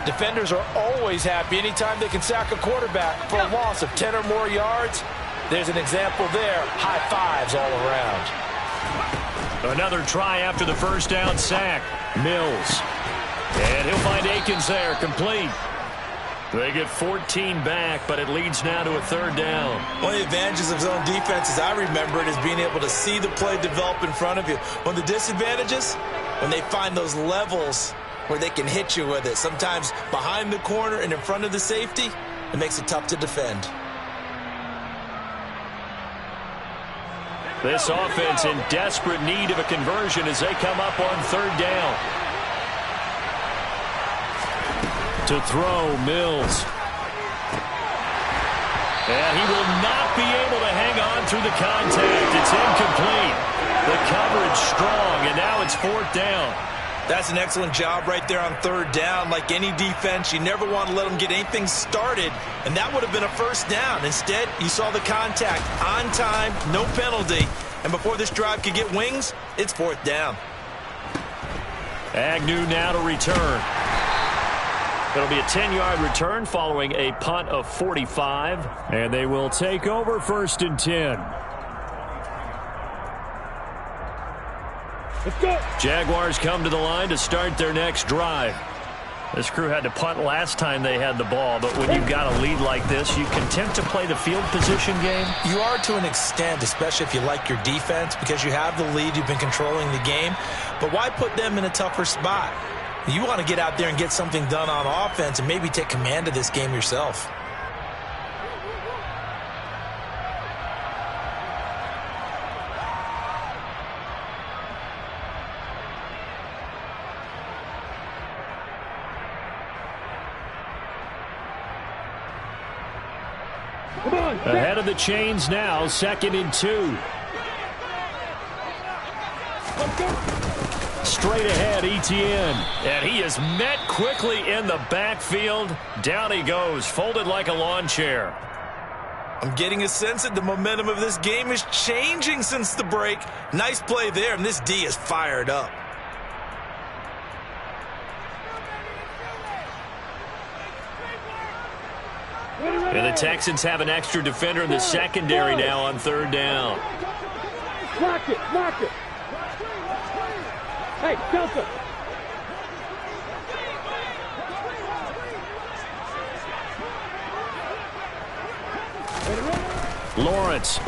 Defenders are always happy anytime they can sack a quarterback for a loss of 10 or more yards. There's an example there. High fives all around. Another try after the first down sack. Mills. And he'll find Akins there, complete. They get 14 back, but it leads now to a third down. One of the advantages of zone defense, as I remember it, is being able to see the play develop in front of you. One of the disadvantages, when they find those levels where they can hit you with it, sometimes behind the corner and in front of the safety, it makes it tough to defend. This offense in desperate need of a conversion as they come up on third down. To throw, Mills. And he will not be able to hang on through the contact. It's incomplete. The coverage strong, and now it's fourth down. That's an excellent job right there on third down. Like any defense, you never want to let them get anything started, and that would have been a first down. Instead, you saw the contact on time, no penalty, and before this drive could get wings, it's fourth down. Agnew now to return. It'll be a 10-yard return following a punt of 45, and they will take over first and 10. Let's go. Jaguars come to the line to start their next drive. This crew had to punt last time they had the ball, but when you've got a lead like this, you content to play the field position game? You are to an extent, especially if you like your defense, because you have the lead, you've been controlling the game. But why put them in a tougher spot? You want to get out there and get something done on offense and maybe take command of this game yourself. Ahead of the chains now, second and 2. Straight ahead, Etienne. And he is met quickly in the backfield. Down he goes, folded like a lawn chair. I'm getting a sense that the momentum of this game is changing since the break. Nice play there, and this D is fired up. And the Texans have an extra defender in the secondary now on third down. Lock it, lock it. Hey, Delta. Lawrence.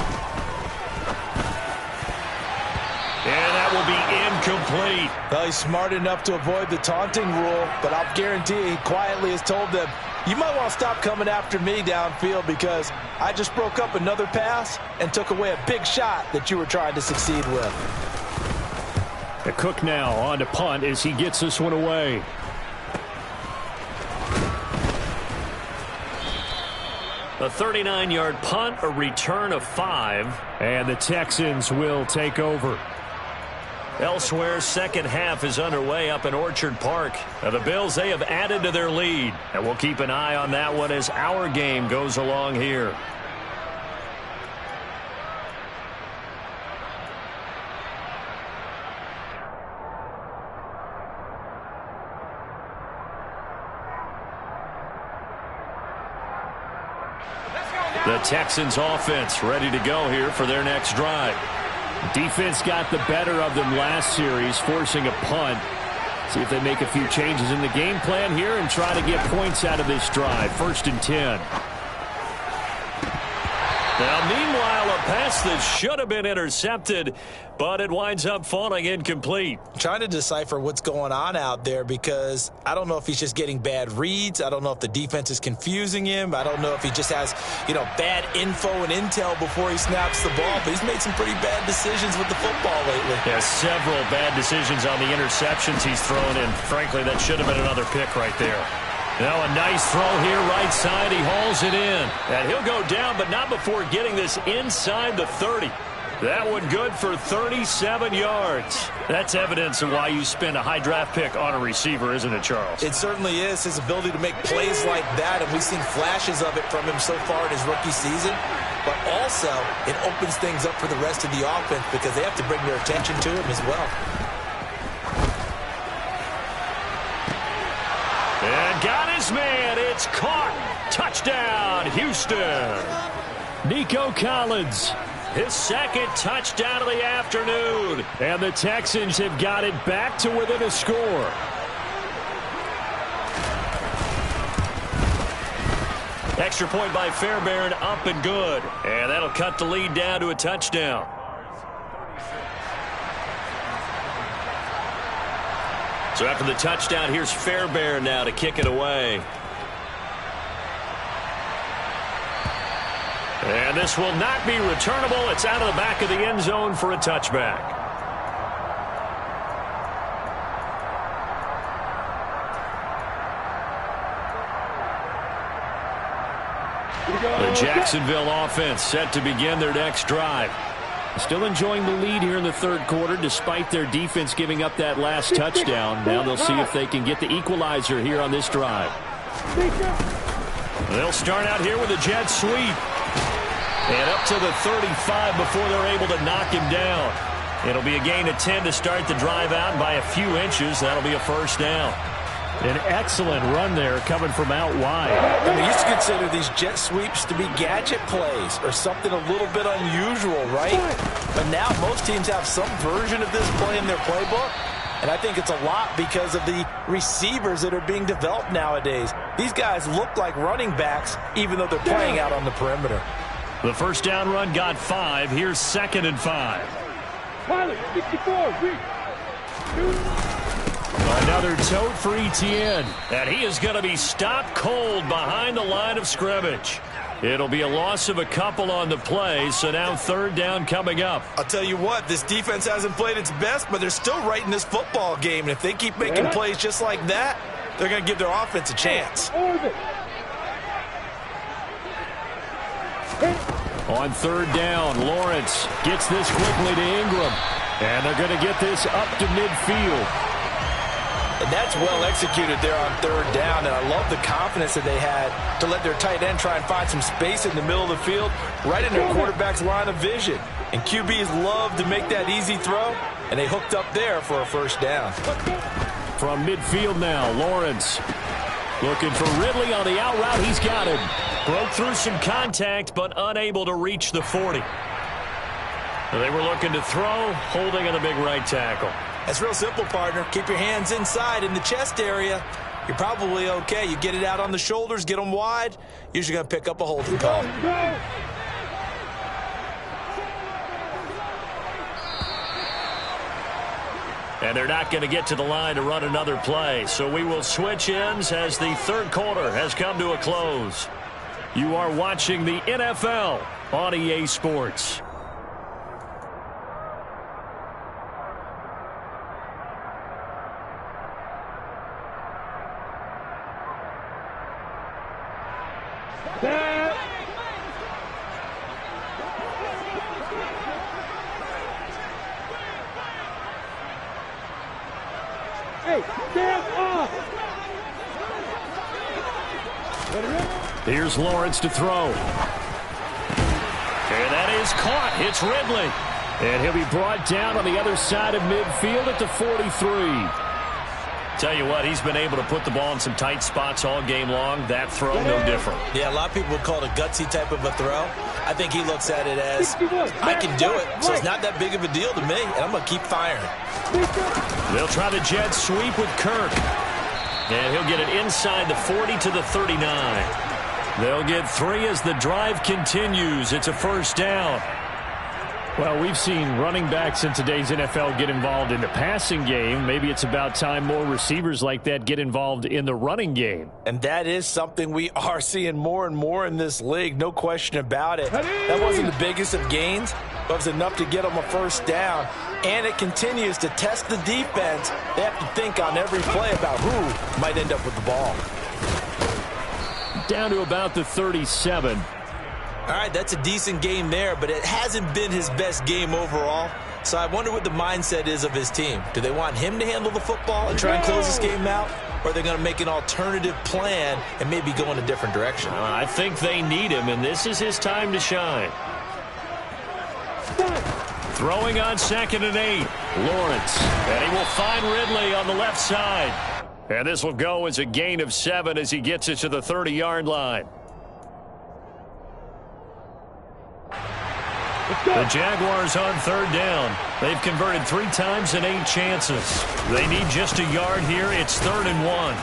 And that will be incomplete. Well, he's smart enough to avoid the taunting rule, but I'll guarantee he quietly has told them, you might want to stop coming after me downfield because I just broke up another pass and took away a big shot that you were trying to succeed with. The Cook now on to punt as he gets this one away. A 39-yard punt, a return of 5, and the Texans will take over. Elsewhere, second half is underway up in Orchard Park. Now the Bills, they have added to their lead, and we'll keep an eye on that one as our game goes along here. The Texans offense ready to go here for their next drive. Defense got the better of them last series, forcing a punt. See if they make a few changes in the game plan here and try to get points out of this drive. First and 10. Now, meanwhile, a pass that should have been intercepted, but it winds up falling incomplete. I'm trying to decipher what's going on out there because I don't know if he's just getting bad reads. I don't know if the defense is confusing him. I don't know if he just has, bad info and intel before he snaps the ball. But he's made some pretty bad decisions with the football lately. Yeah, several bad decisions on the interceptions he's thrown in. Frankly, that should have been another pick right there. Now a nice throw here, right side. He hauls it in. And he'll go down, but not before getting this inside the 30. That one good for 37 yards. That's evidence of why you spend a high draft pick on a receiver, isn't it, Charles? It certainly is. His ability to make plays like that, and we've seen flashes of it from him so far in his rookie season. But also, it opens things up for the rest of the offense because they have to bring their attention to him as well. And got it It's caught. Touchdown, Houston. Nico Collins, his second touchdown of the afternoon. And the Texans have got it back to within a score. Extra point by Fairbairn, up and good. And that'll cut the lead down to a touchdown. So after the touchdown, here's Fairbairn now to kick it away. And this will not be returnable. It's out of the back of the end zone for a touchback. The Jacksonville offense set to begin their next drive. Still enjoying the lead here in the third quarter despite their defense giving up that last touchdown. Now they'll see if they can get the equalizer here on this drive. They'll start out here with a jet sweep. And up to the 35 before they're able to knock him down. It'll be a gain of 10 to start the drive out by a few inches. That'll be a first down. An excellent run there coming from out wide. And we used to consider these jet sweeps to be gadget plays or something a little bit unusual, right? But now most teams have some version of this play in their playbook. And I think it's a lot because of the receivers that are being developed nowadays. These guys look like running backs even though they're playing out on the perimeter. The first down run got 5. Here's 2nd and 5. Pilot, 64, Another tote for Etienne. And he is going to be stopped cold behind the line of scrimmage. It'll be a loss of a couple on the play, so now 3rd down coming up. I'll tell you what, this defense hasn't played its best, but they're still right in this football game. And if they keep making plays just like that, they're going to give their offense a chance. On 3rd down, Lawrence gets this quickly to Ingram. And they're going to get this up to midfield. And that's well executed there on 3rd down, and I love the confidence that they had to let their tight end try and find some space in the middle of the field, right in their quarterback's line of vision. And QBs love to make that easy throw, and they hooked up there for a first down. From midfield now, Lawrence looking for Ridley on the out route. He's got him. Broke through some contact, but unable to reach the 40. They were looking to throw, holding on the big right tackle. That's real simple, partner. Keep your hands inside in the chest area. You're probably okay. You get it out on the shoulders, get them wide. Usually going to pick up a holding call. And they're not going to get to the line to run another play. So we will switch ends as the third quarter has come to a close. You are watching the NFL on EA Sports. Here's Lawrence to throw. And that is caught. It's Ridley. And he'll be brought down on the other side of midfield at the 43. Tell you what, he's been able to put the ball in some tight spots all game long. That throw, no different. Yeah, a lot of people would call it a gutsy type of a throw. I think he looks at it as, I can do it, so it's not that big of a deal to me, and I'm going to keep firing. They'll try the jet sweep with Kirk. And he'll get it inside the 40 to the 39. They'll get 3 as the drive continues. It's a first down. Well, we've seen running backs in today's NFL get involved in the passing game. Maybe it's about time more receivers like that get involved in the running game. And that is something we are seeing more and more in this league. No question about it. That wasn't the biggest of gains, but it was enough to get them a first down. And it continues to test the defense. They have to think on every play about who might end up with the ball. Down to about the 37. All right, that's a decent game there, but it hasn't been his best game overall. So I wonder what the mindset is of his team. Do they want him to handle the football and try and close this game out? Or are they going to make an alternative plan and maybe go in a different direction? I think they need him, and this is his time to shine. Throwing on 2nd and 8. Lawrence. And he will find Ridley on the left side. And this will go as a gain of 7 as he gets it to the 30-yard line. The Jaguars on third down. They've converted 3 times and 8 chances. They need just a yard here. It's 3rd and 1.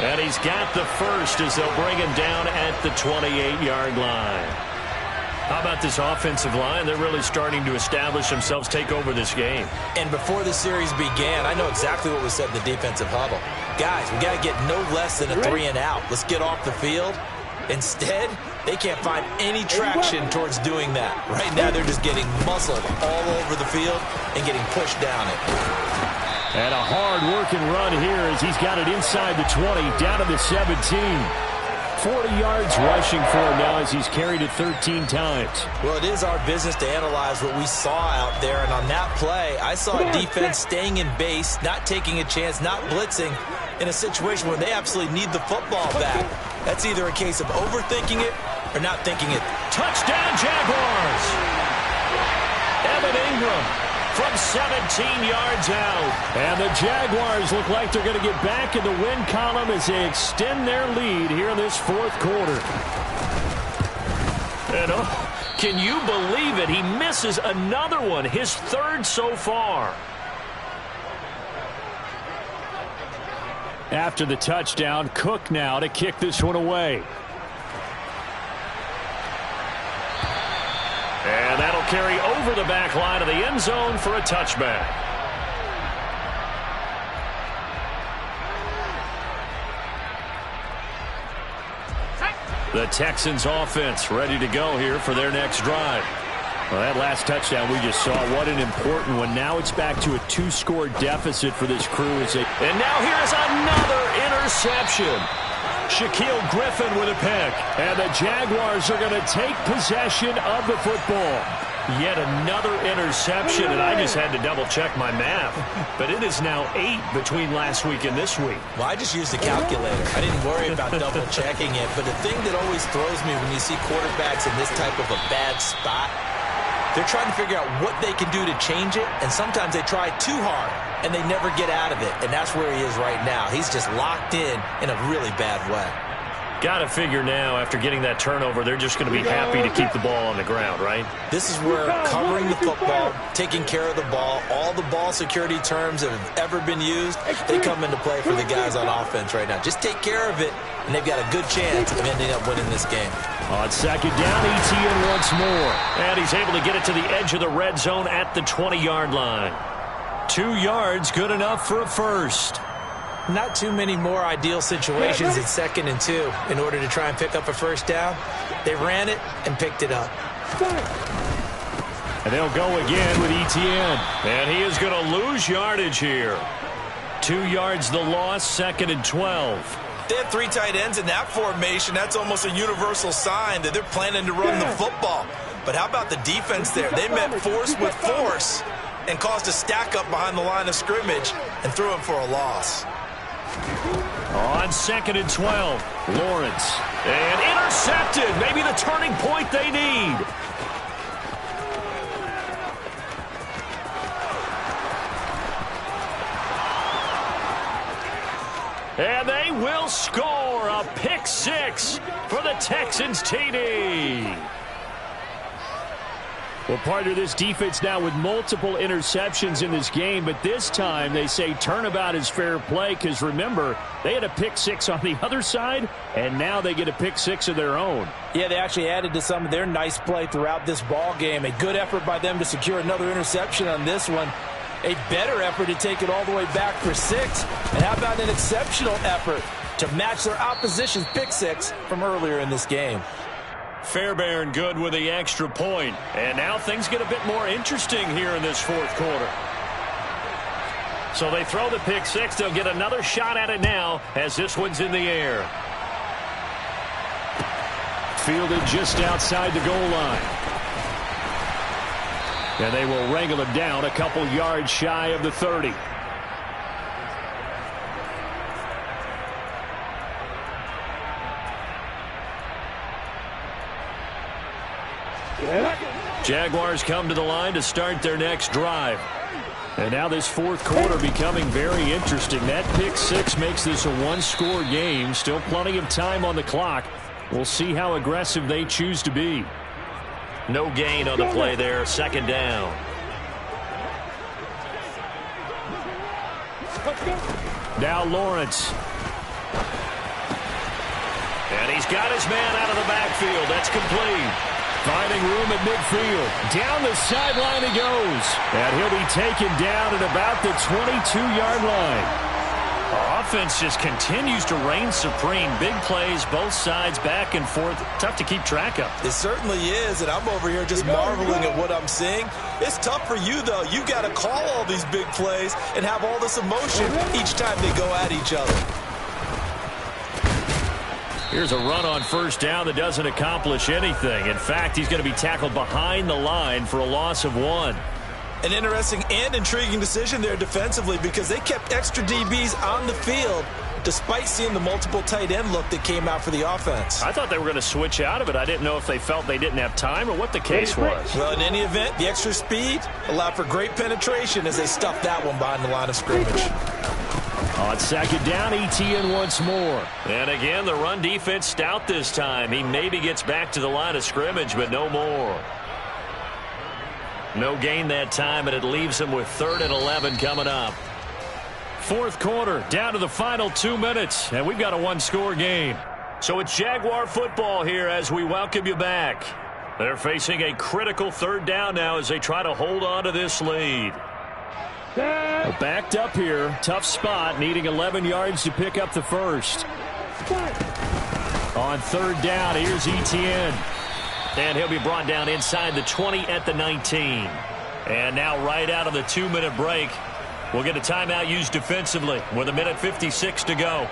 And he's got the first as they'll bring him down at the 28-yard line. How about this offensive line? They're really starting to establish themselves, take over this game. And before the series began, I know exactly what was said in the defensive huddle. Guys, we got to get no less than a 3 and out. Let's get off the field. Instead, they can't find any traction towards doing that. Right now, they're just getting muscled all over the field and getting pushed down it. And a hard-working run here as he's got it inside the 20, down to the 17. 40 yards rushing for him now as he's carried it 13 times. Well, it is our business to analyze what we saw out there. And on that play, I saw a defense staying in base, not taking a chance, not blitzing in a situation where they absolutely need the football back. That's either a case of overthinking it or not thinking it. Touchdown, Jaguars! Evan Ingram from 17 yards out. And the Jaguars look like they're going to get back in the win column as they extend their lead here in this 4th quarter. And can you believe it? He misses another one, his 3rd so far. After the touchdown, Cook now to kick this one away. And that'll carry over the back line of the end zone for a touchback. The Texans offense ready to go here for their next drive. Well, that last touchdown we just saw, what an important one. Now it's back to a 2-score deficit for this crew. And now here's another interception. Shaquill Griffin with a pick. And the Jaguars are going to take possession of the football. Yet another interception, and I just had to double-check my math. But it is now 8 between last week and this week. Well, I just used a calculator. I didn't worry about double-checking it. But the thing that always throws me when you see quarterbacks in this type of a bad spot, they're trying to figure out what they can do to change it, and sometimes they try too hard, and they never get out of it, and that's where he is right now. He's just locked in a really bad way. Got to figure now, after getting that turnover, they're just going to be happy to keep the ball on the ground, right? This is where covering the football, taking care of the ball, all the ball security terms that have ever been used, they come into play for the guys on offense right now. Just take care of it, and they've got a good chance of ending up winning this game. On 2nd down, Etienne once more. And he's able to get it to the edge of the red zone at the 20-yard line. 2 yards, good enough for a first. Not too many more ideal situations at 2nd and 2 in order to try and pick up a first down. They ran it and picked it up. And they'll go again with Etienne. And he is going to lose yardage here. 2 yards the loss, 2nd and 12. They have 3 tight ends in that formation. That's almost a universal sign that they're planning to run the football. But how about the defense there? They met force with force and caused a stack up behind the line of scrimmage and threw him for a loss. On 2nd and 12, Lawrence. And intercepted. Maybe the turning point they need. And they will score a pick 6 for the Texans TD. Well, part of this defense now with multiple interceptions in this game, but this time they say turnabout is fair play because, remember, they had a pick 6 on the other side, and now they get a pick 6 of their own. Yeah, they actually added to some of their nice play throughout this ball game. A good effort by them to secure another interception on this one. A better effort to take it all the way back for 6. And how about an exceptional effort to match their opposition's pick 6 from earlier in this game? Fairbairn good with the extra point. And now things get a bit more interesting here in this 4th quarter. So they throw the pick 6. They'll get another shot at it now as this one's in the air. Fielded just outside the goal line. And they will wrangle it down a couple yards shy of the 30. Jaguars come to the line to start their next drive. And now this fourth quarter becoming very interesting. That pick six makes this a one-score game. Still plenty of time on the clock. We'll see how aggressive they choose to be. No gain on the play there. Second down. Now Lawrence. And he's got his man out of the backfield. That's complete. Finding room at midfield. Down the sideline he goes. And he'll be taken down at about the 22-yard line. Offense just continues to reign supreme. Big plays, both sides, back and forth. Tough to keep track of. It certainly is, and I'm over here just marveling at what I'm seeing. It's tough for you, though. You got to call all these big plays and have all this emotion each time they go at each other. Here's a run on first down that doesn't accomplish anything. In fact, he's going to be tackled behind the line for a loss of 1. An interesting and intriguing decision there defensively because they kept extra DBs on the field despite seeing the multiple tight end look that came out for the offense. I thought they were going to switch out of it. I didn't know if they felt they didn't have time or what the case was. Well, in any event, the extra speed allowed for great penetration as they stuffed that one behind the line of scrimmage. On second down, Etienne once more. And again, the run defense stout this time. He maybe gets back to the line of scrimmage, but no more. No gain that time, and it leaves him with 3rd and 11 coming up. Fourth quarter, down to the final 2 minutes, and we've got a one-score game. So it's Jaguar football here as we welcome you back. They're facing a critical third down now as they try to hold on to this lead. Backed up here, tough spot, needing 11 yards to pick up the first. On third down, here's Etienne. And he'll be brought down inside the 20 at the 19. And now right out of the 2-minute break, we'll get a timeout used defensively with 1:56 to go.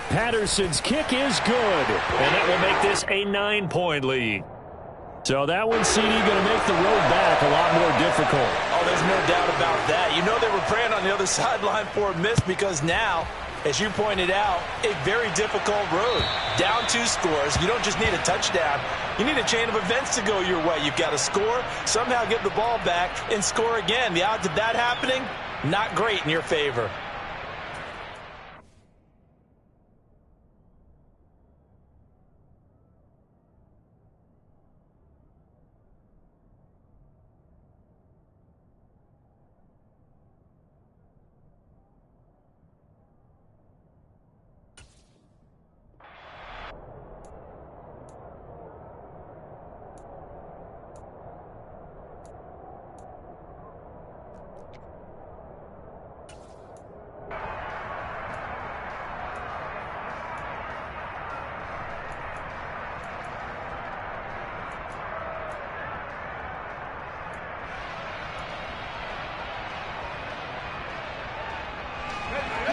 Patterson's kick is good. And that will make this a 9-point lead. So that one, CD, going to make the road back a lot more difficult. Oh, there's no doubt about that. You know they were praying on the other sideline for a miss because now, as you pointed out, a very difficult road. Down 2 scores. You don't just need a touchdown. You need a chain of events to go your way. You've got to score, somehow get the ball back, and score again. The odds of that happening, not great in your favor.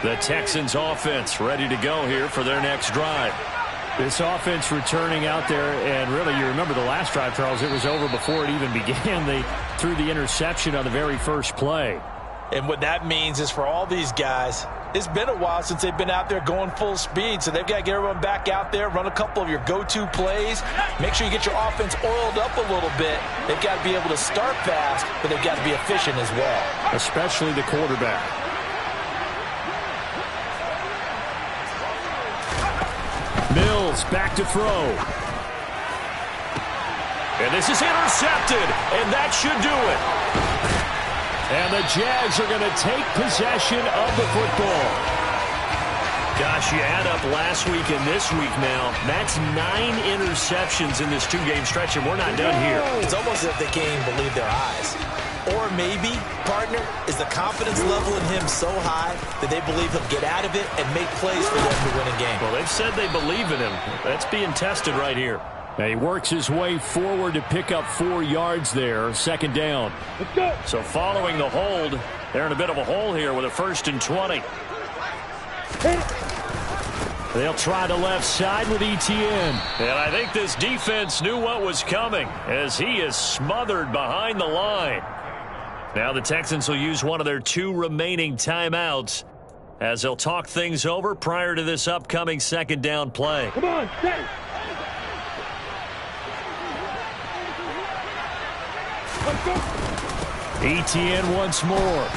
The Texans offense ready to go here for their next drive. This offense returning out there, and really you remember the last drive, Charles, it was over before it even began. They threw the interception on the very first play. And what that means is for all these guys, it's been a while since they've been out there going full speed, so they've got to get everyone back out there, run a couple of your go-to plays, make sure you get your offense oiled up a little bit. They've got to be able to start fast, but they've got to be efficient as well. Especially the quarterback. Mills back to throw. And this is intercepted, and that should do it. And the Jags are going to take possession of the football. Gosh, you add up last week and this week now. That's 9 interceptions in this 2-game stretch, and we're not done here. It's almost as if they can't even believe their eyes. Or maybe, partner, is the confidence level in him so high that they believe he'll get out of it and make plays for them to win a game. Well, they've said they believe in him. That's being tested right here. He works his way forward to pick up 4 yards there. Second down. Let's go. So following the hold, they're in a bit of a hole here with a 1st and 20. They'll try the left side with Etienne. And I think this defense knew what was coming as he is smothered behind the line. Now the Texans will use one of their 2 remaining timeouts as they'll talk things over prior to this upcoming second down play. Come on, set. Etienne once more.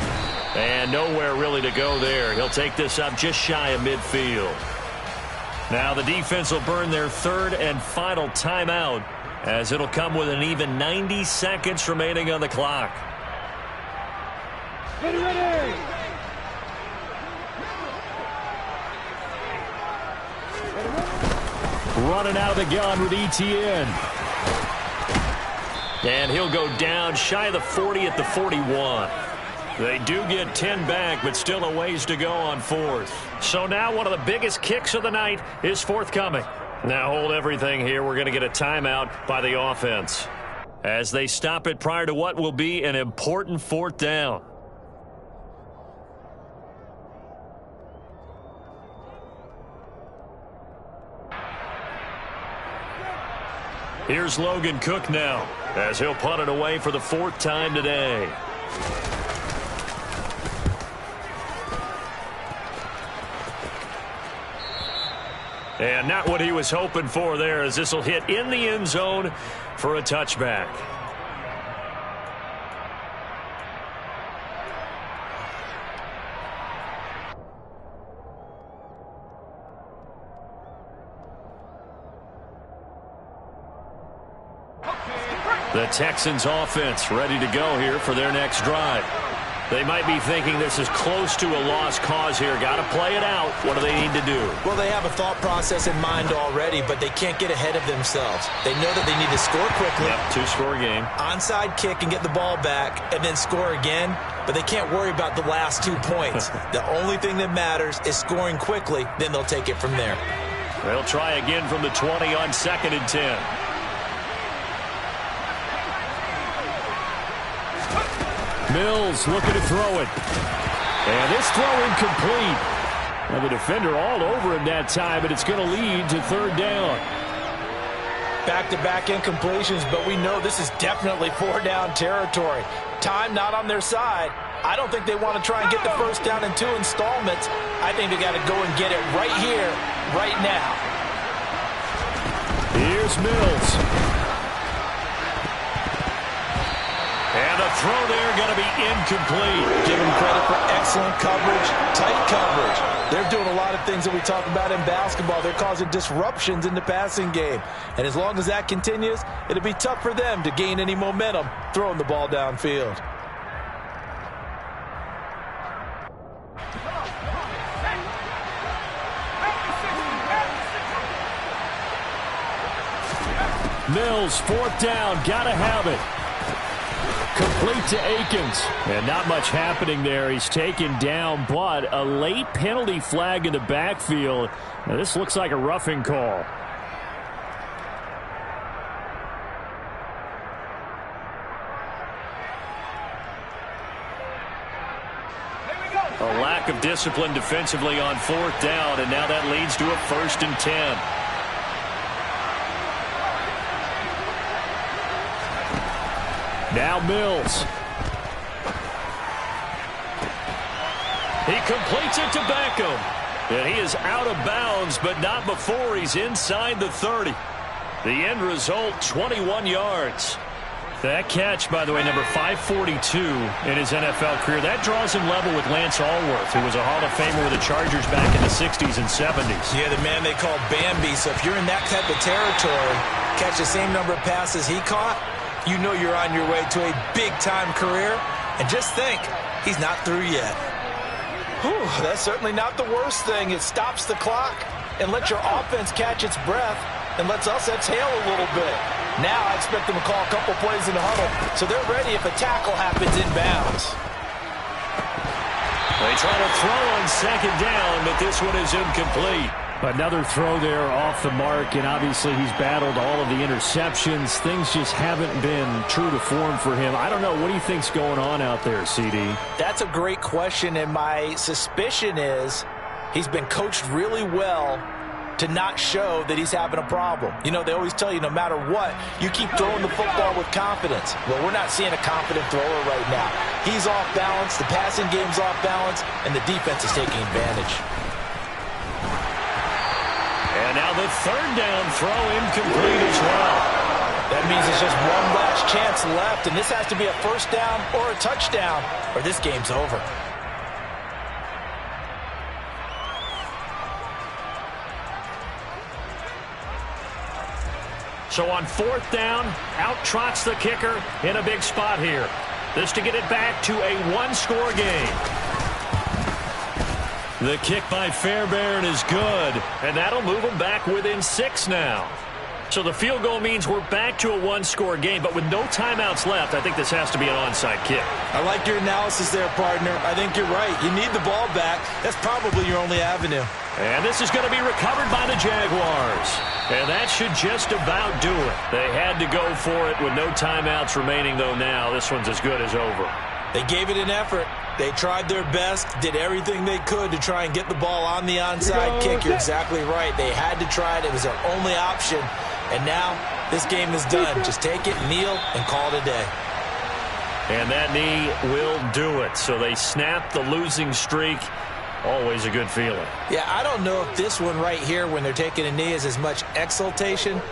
And nowhere really to go there. He'll take this up just shy of midfield. Now the defense will burn their third and final timeout, as it'll come with an even 90 seconds remaining on the clock. Ready. Running out of the gun with Etienne. And he'll go down shy of the 40 at the 41. They do get 10 back, but still a ways to go on fourth. So now one of the biggest kicks of the night is forthcoming. Now hold everything here. We're going to get a timeout by the offense, as they stop it prior to what will be an important fourth down. Here's Logan Cook now, as he'll punt it away for the fourth time today. And not what he was hoping for there, as this will hit in the end zone for a touchback. The Texans offense ready to go here for their next drive. They might be thinking this is close to a lost cause here. Got to play it out. What do they need to do? Well, they have a thought process in mind already, but they can't get ahead of themselves. They know that they need to score quickly. Yep, two-score game. Onside kick and get the ball back and then score again, but they can't worry about the last 2 points. The only thing that matters is scoring quickly, then they'll take it from there. They'll try again from the 20 on 2nd and 10. Mills looking to throw it. And this throw incomplete. And the defender all over him that time, and it's going to lead to third down. Back-to-back incompletions, but we know this is definitely four-down territory. Time not on their side. I don't think they want to try and get the first down in 2 installments. I think they got to go and get it right here, right now. Here's Mills. And a throw there going to be incomplete. Give them credit for excellent coverage, tight coverage. They're doing a lot of things that we talk about in basketball. They're causing disruptions in the passing game. And as long as that continues, it'll be tough for them to gain any momentum throwing the ball downfield. Mills, fourth down, got to have it. Complete to Akins. And not much happening there. He's taken down, but a late penalty flag in the backfield. Now, this looks like a roughing call. A lack of discipline defensively on fourth down, and now that leads to a 1st and 10. Now Mills. He completes it to Beckham. And he is out of bounds, but not before he's inside the 30. The end result, 21 yards. That catch, by the way, number 542 in his NFL career. That draws him level with Lance Allworth, who was a Hall of Famer with the Chargers back in the 60s and 70s. Yeah, the man they call Bambi. So if you're in that type of territory, catch the same number of passes he caught, you know you're on your way to a big-time career. And just think, he's not through yet. Whew, that's certainly not the worst thing. It stops the clock and lets your offense catch its breath and lets us exhale a little bit. Now I expect them to call a couple plays in the huddle, so they're ready if a tackle happens inbounds. They try to throw on 2nd down, but this one is incomplete. Another throw there off the mark, and obviously he's battled all of the interceptions. Things just haven't been true to form for him. I don't know. What do you think's going on out there, CD? That's a great question, and my suspicion is he's been coached really well to not show that he's having a problem. You know, they always tell you no matter what, you keep throwing the football with confidence. Well, we're not seeing a confident thrower right now. He's off balance, the passing game's off balance, and the defense is taking advantage. And now the 3rd down throw incomplete as well. That means it's just one last chance left, and this has to be a first down or a touchdown, or this game's over. So on fourth down, out trots the kicker in a big spot here. This to get it back to a one-score game. The kick by Fairbairn is good, and that'll move them back within 6 now. So the field goal means we're back to a one-score game, but with no timeouts left, I think this has to be an onside kick. I like your analysis there, partner. I think you're right. You need the ball back. That's probably your only avenue. And this is going to be recovered by the Jaguars. And that should just about do it. They had to go for it with no timeouts remaining, though now this one's as good as over. They gave it an effort. They tried their best, did everything they could to try and get the ball on the onside kick. You're exactly right. They had to try it. It was their only option. And now this game is done. Just take it, kneel, and call it a day. And that knee will do it. So they snap the losing streak. Always a good feeling. Yeah, I don't know if this one right here when they're taking a knee is as much exultation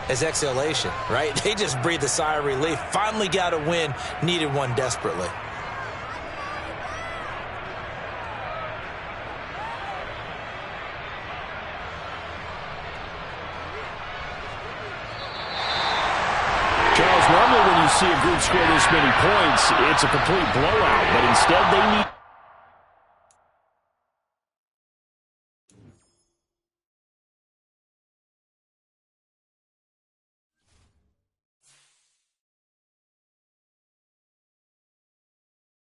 as exhalation, right? They just breathed a sigh of relief. Finally got a win. Needed one desperately. Charles, normally when you see a group score this many points, it's a complete blowout, but instead they need